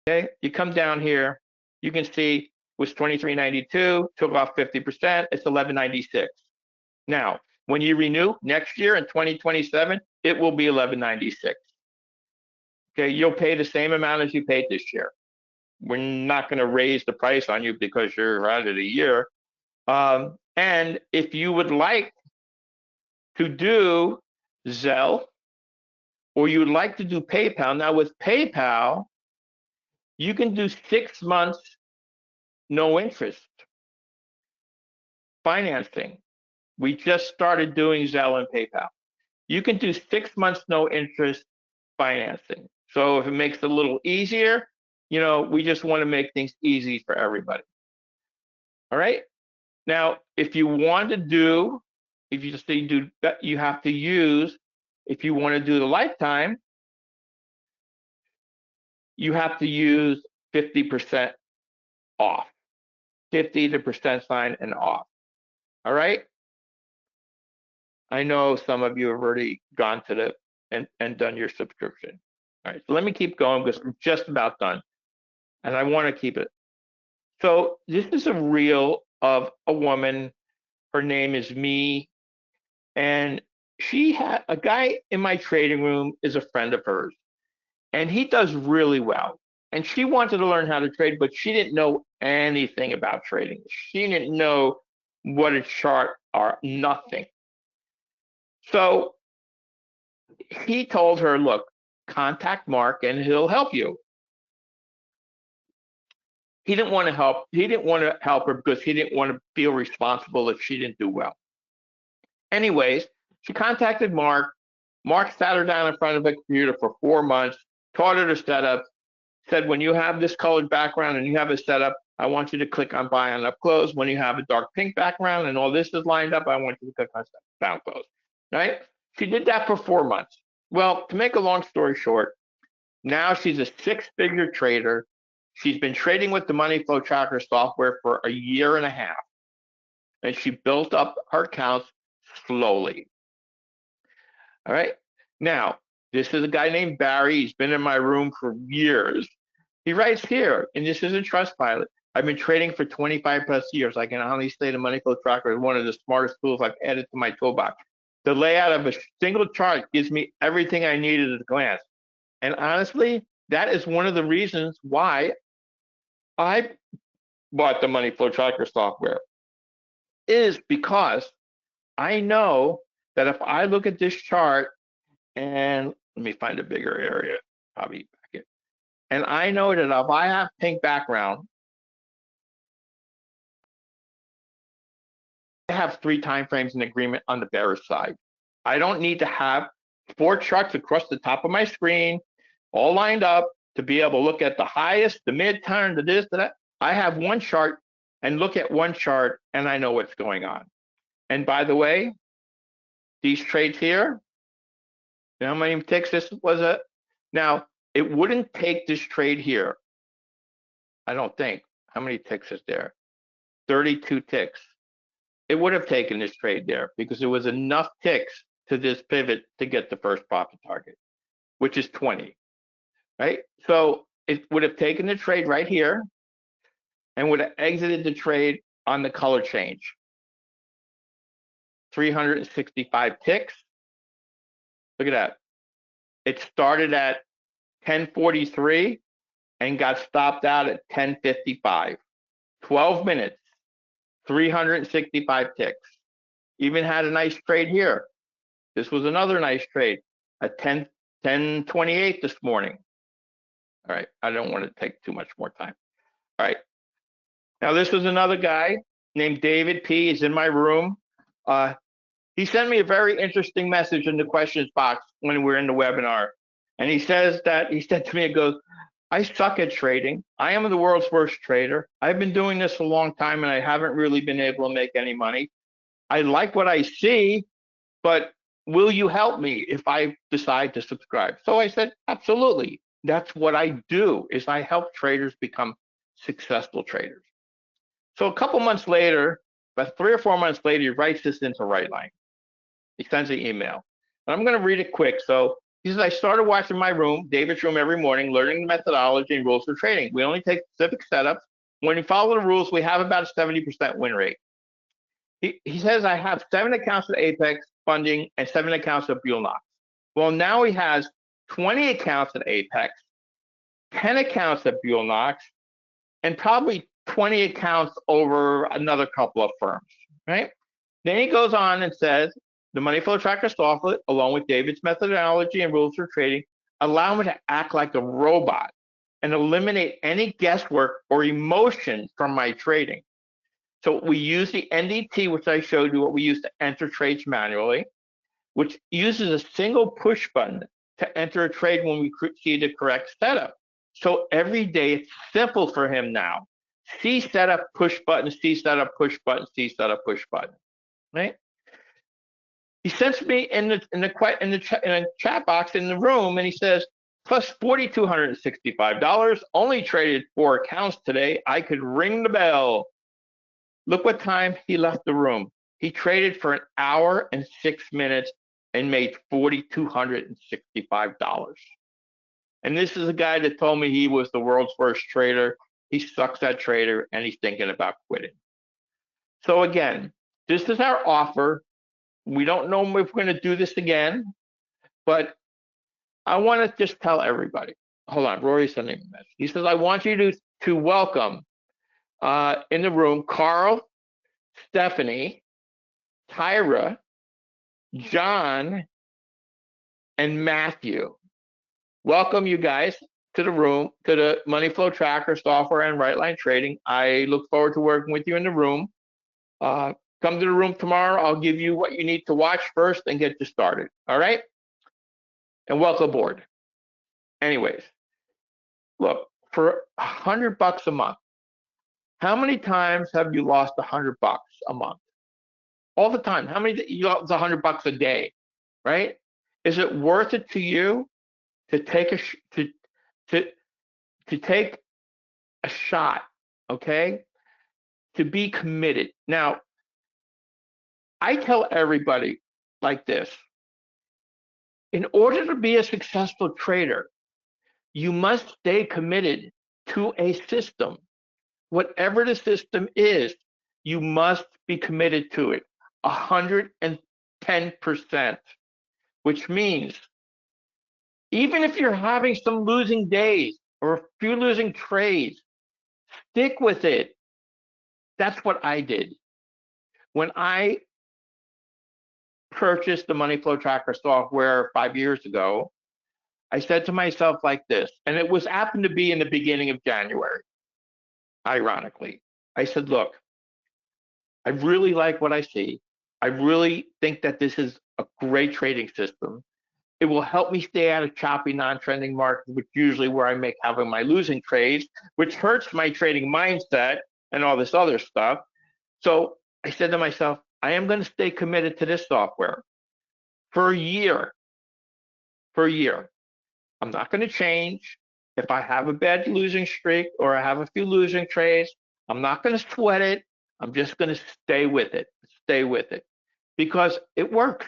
Okay, you come down here, you can see it was $23.92, took off 50%, it's $11.96. Now, when you renew next year in 2027, it will be $11.96. Okay, you'll pay the same amount as you paid this year. We're not going to raise the price on you because you're out of the year. And if you would like to do Zelle or you would like to do PayPal, now with PayPal, you can do 6 months no interest financing. We just started doing Zelle and PayPal. You can do 6 months no interest financing. So if it makes it a little easier, we just want to make things easy for everybody. All right. Now, if you want to do, if you just say do, you have to use, if you want to do the lifetime, you have to use 50% off, 50 to percent sign and off. All right. I know some of you have already gone to and done your subscription. All right, so let me keep going because I'm just about done, and I want to keep it. So this is a reel of a woman. Her name is Me, and she had a guy in my trading room is a friend of hers, and he does really well. And she wanted to learn how to trade, but she didn't know anything about trading. She didn't know what a chart are, nothing. So he told her, look, contact Mark and he'll help you. He didn't want to help. He didn't want to help her because he didn't want to feel responsible if she didn't do well. Anyways, she contacted Mark. Mark sat her down in front of a computer for 4 months, taught her the setup, said, when you have this colored background and you have a setup, I want you to click on buy on up close. When you have a dark pink background and all this is lined up, I want you to click on down close. Right? She did that for 4 months. Well, to make a long story short, now she's a six-figure trader. She's been trading with the money flow tracker software for a year and a half, and she built up her accounts slowly. All right. Now, this is a guy named Barry. He's been in my room for years. He writes here, and this is a trust pilot. I've been trading for 25 plus years. I can honestly say the money flow tracker is one of the smartest tools I've added to my toolbox. The layout of a single chart gives me everything I need at a glance. And honestly, that is one of the reasons why I bought the money flow tracker software, is because I know that if I look at this chart, and let me find a bigger area, probably back here. And I know that if I have pink background, I have 3 time frames in agreement on the bearish side. I don't need to have 4 charts across the top of my screen, all lined up to be able to look at the highest, the mid-turn, the this, the that. I have one chart and look at one chart and I know what's going on. And by the way, these trades here, you know how many ticks this was at? Now, it wouldn't take this trade here. I don't think. How many ticks is there? 32 ticks. It would have taken this trade there because there was enough ticks to this pivot to get the first profit target, which is 20, right? So it would have taken the trade right here and would have exited the trade on the color change. 365 ticks. Look at that. It started at 10:43 and got stopped out at 10:55. 12 minutes, 365 ticks. Even had a nice trade here. This was another nice trade at 10:28 this morning. All right, I don't want to take too much more time. All right. Now this was another guy named David P. He's in my room. He sent me a very interesting message in the questions box when we were in the webinar. And he said to me, it goes, I suck at trading. I am the world's worst trader. I've been doing this a long time and I haven't really been able to make any money. I like what I see, but will you help me if I decide to subscribe? So I said, absolutely. That's what I do, is I help traders become successful traders. So a couple months later, about 3 or 4 months later, he writes this into Rightline. He sends an email. And I'm going to read it quick. So he says, I started watching my room, David's room, every morning, learning the methodology and rules for trading. We only take specific setups. When we follow the rules, we have about a 70% win rate. He says, I have 7 accounts at Apex Funding and 7 accounts at Buell Knox. Well, now he has 20 accounts at Apex, 10 accounts at Buell Knox, and probably 20 accounts over another couple of firms, right? Then he goes on and says, the money flow tracker software, along with David's methodology and rules for trading, allow me to act like a robot and eliminate any guesswork or emotion from my trading. So we use the NDT, which I showed you, what we use to enter trades manually, which uses a single push button to enter a trade when we see the correct setup. So every day it's simple for him now. C setup, push button, C setup, push button, C setup, push button, right? He sends me in the chat box in the room, and he says, plus $4,265. Only traded 4 accounts today. I could ring the bell. Look what time he left the room. He traded for 1 hour and 6 minutes and made $4,265. And this is a guy that told me he was the world's worst trader. He sucks at trader and he's thinking about quitting. So again, this is our offer. We don't know if we're going to do this again, but I want to just tell everybody. Hold on, Rory's sending me a message. He says, I want you to welcome in the room Carl, Stephanie, Tyra, John, and Matthew. Welcome, you guys, to the room, to the Money Flow Tracker software and Right Line Trading. I look forward to working with you in the room. Come to the room tomorrow. I'll give you what you need to watch first and get you started. All right? And welcome aboard. Anyways, look, for $100 a month, how many times have you lost $100 a month? All the time. How many you lost $100 a day, right? Is it worth it to you to take to take a shot, okay? To be committed. Now, I tell everybody like this. In order to be a successful trader, you must stay committed to a system. Whatever the system is, you must be committed to it 110%, which means even if you're having some losing days or a few losing trades, stick with it. That's what I did. When I purchased the Money Flow Tracker software 5 years ago, I said to myself like this, and it was happened to be in the beginning of January, ironically. I said, look, I really like what I see. I really think that this is a great trading system. It will help me stay out of choppy, non-trending markets, which usually where I make having my losing trades, which hurts my trading mindset and all this other stuff. So I said to myself, I am going to stay committed to this software for a year. For a year. I'm not going to change. If I have a bad losing streak or I have a few losing trades, I'm not going to sweat it. I'm just going to stay with it. Stay with it. Because it works.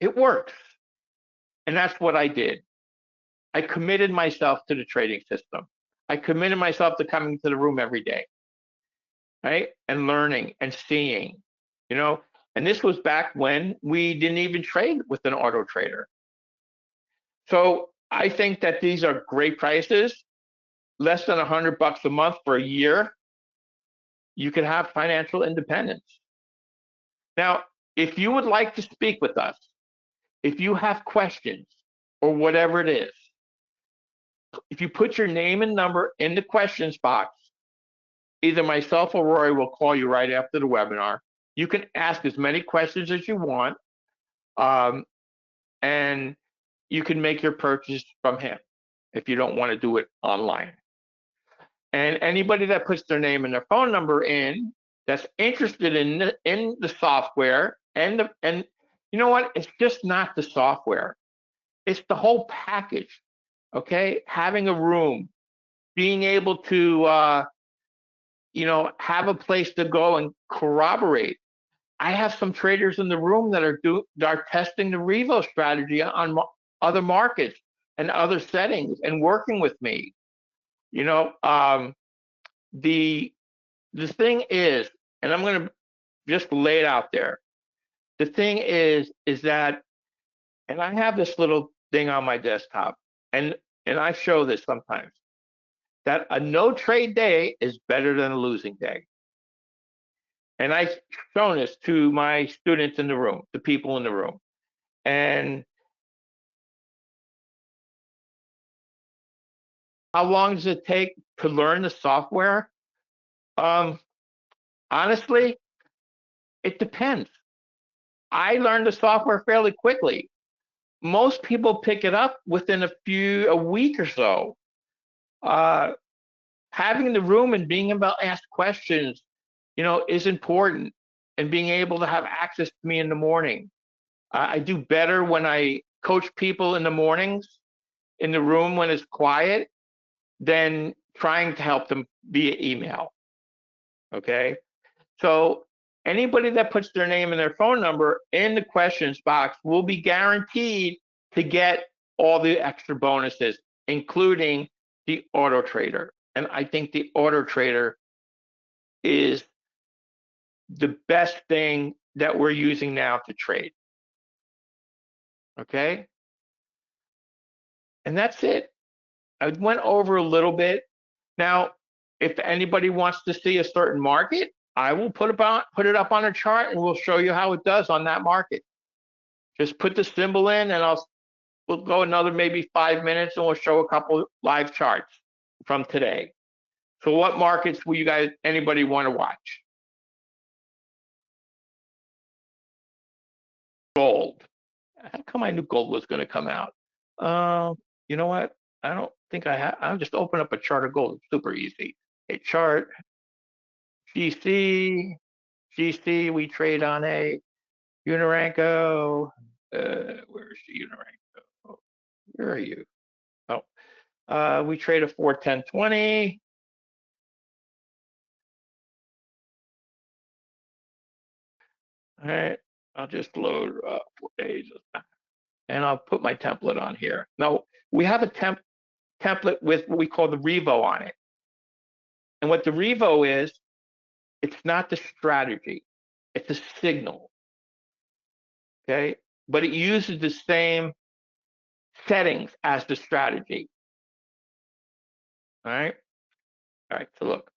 It works. And that's what I did. I committed myself to the trading system. I committed myself to coming to the room every day, right? And learning and seeing, you know. And this was back when we didn't even trade with an auto trader. So I think that these are great prices, less than $100 a month for a year. You can have financial independence. Now, if you would like to speak with us, if you have questions or whatever it is, if you put your name and number in the questions box, either myself or Rory will call you right after the webinar. You can ask as many questions as you want, and you can make your purchase from him if you don't want to do it online. And anybody that puts their name and their phone number in that's interested in the software and you know what? It's just not the software. It's the whole package. Okay, having a room, being able to have a place to go and corroborate. I have some traders in the room that are testing the Revo strategy on other markets and other settings and working with me. You know, the thing is, and I'm going to just lay it out there. The thing is that, and I have this little thing on my desktop, and I show this sometimes, that a no trade day is better than a losing day. And I've shown this to my students in the room, the people in the room. And how long does it take to learn the software? Honestly, it depends. I learned the software fairly quickly. Most people pick it up within a week or so. Having the room and being able to ask questions, is important, and being able to have access to me in the morning. I do better when I coach people in the mornings in the room when it's quiet than trying to help them via email. Okay. So anybody that puts their name and their phone number in the questions box will be guaranteed to get all the extra bonuses, including the auto trader. And I think the auto trader is the best thing that we're using now to trade. Okay? And that's it. I went over a little bit. Now, if anybody wants to see a certain market, I will put it up on a chart and we'll show you how it does on that market. Just put the symbol in and we'll go another maybe 5 minutes and we'll show a couple live charts from today. So what markets will anybody want to watch? Gold. How come I knew gold was going to come out? You know what? I don't think I have. I'll just open up a chart of gold. It's super easy. A chart, GC, we trade on a Uniranko. Where's the Uniranko? Where are you? We trade a 410.20. All right, I'll just load 4 days, and I'll put my template on here. Now we have a template with what we call the Revo on it, and what the Revo is, it's not the strategy, it's a signal. Okay, but it uses the same settings as the strategy. All right. So look,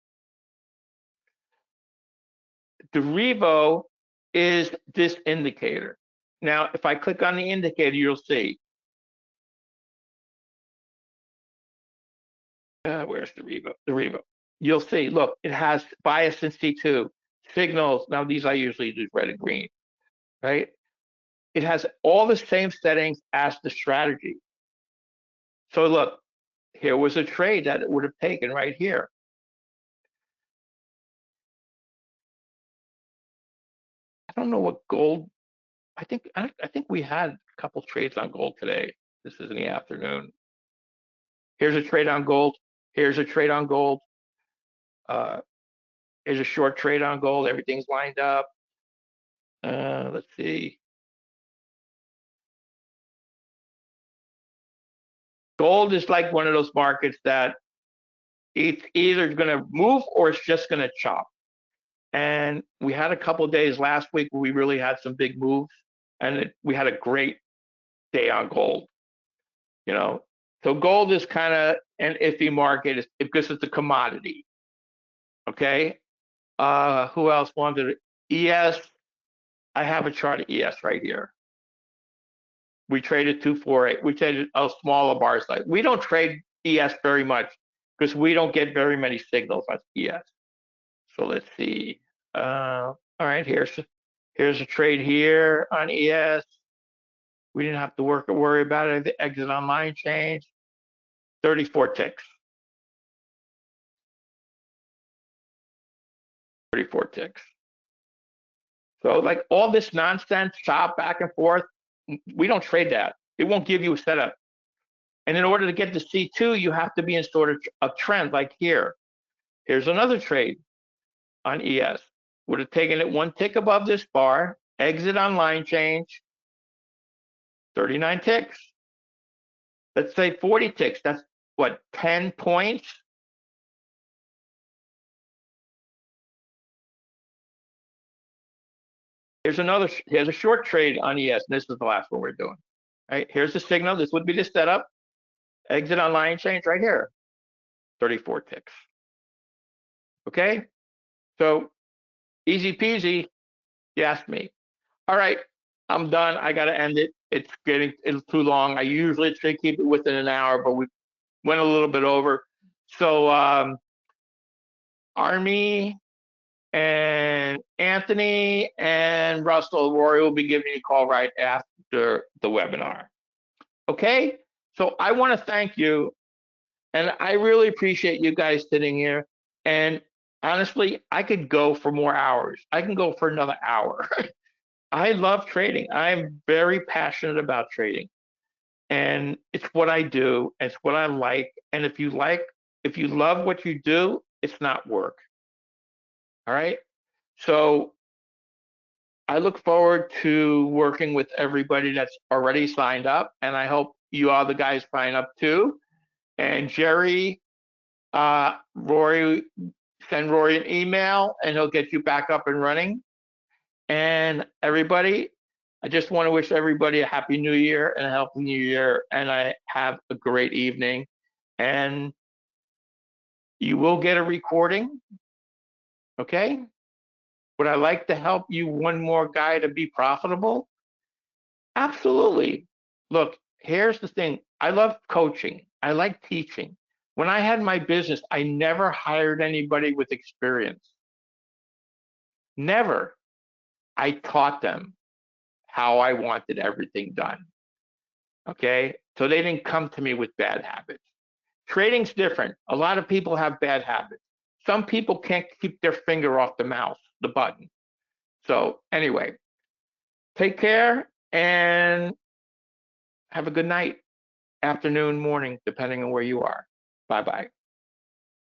the Revo is this indicator. Now, if I click on the indicator, you'll see. Where's the Revo? The Revo. You'll see, look, it has bias in C2, signals. Now, these I usually do red and green, right? It has all the same settings as the strategy. So look, here was a trade that it would have taken right here. I don't know what gold. I think we had a couple trades on gold today. This is in the afternoon. Here's a trade on gold. Here's a trade on gold. Here's a short trade on gold. Everything's lined up. Let's see. Gold is like one of those markets that it's either going to move or it's just going to chop. And we had a couple of days last week where we really had some big moves, and we had a great day on gold. You know, so gold is kind of an iffy market because it's a commodity. Okay. Who else wanted it? ES. I have a chart of ES right here. We traded 248. We traded a smaller bar size. We don't trade ES very much because we don't get very many signals on ES. So let's see. All right, here's a trade here on ES. We didn't have to worry about it. The exit online change. 34 ticks. 34 ticks. So like all this nonsense, chop back and forth, we don't trade that. It won't give you a setup. And in order to get to C2, you have to be in sort of a trend like here. Here's another trade on ES. Would have taken it 1 tick above this bar, exit on line change, 39 ticks. Let's say 40 ticks. That's what, 10 points? Here's a short trade on ES, and this is the last one we're doing. All right, here's the signal. This would be the setup. Exit on line change right here, 34 ticks. Okay, so easy peasy, you asked me. All right, I'm done. I got to end it. It's too long. I usually try to keep it within an hour, but we went a little bit over. So Army and Anthony and Russell, Rory will be giving you a call right after the webinar. Okay, so I want to thank you, and I really appreciate you guys sitting here. And honestly, I could go for more hours. I can go for another hour. I love trading. I'm very passionate about trading, and it's what I do. It's what I like. And if you love what you do, it's not work. All right. So I look forward to working with everybody that's already signed up, and I hope you all the guys sign up too. And Jerry, Rory, send Rory an email and he'll get you back up and running. And everybody, I just want to wish everybody a happy new year and a healthy new year. And I have a great evening. And you will get a recording. Okay. Would I like to help you one more guy to be profitable? Absolutely. Look, here's the thing. I love coaching. I like teaching. When I had my business, I never hired anybody with experience. Never. I taught them how I wanted everything done. Okay. So they didn't come to me with bad habits. Trading's different. A lot of people have bad habits. Some people can't keep their finger off the mouse, the button. So, anyway, take care and have a good night, afternoon, morning, depending on where you are. Bye bye.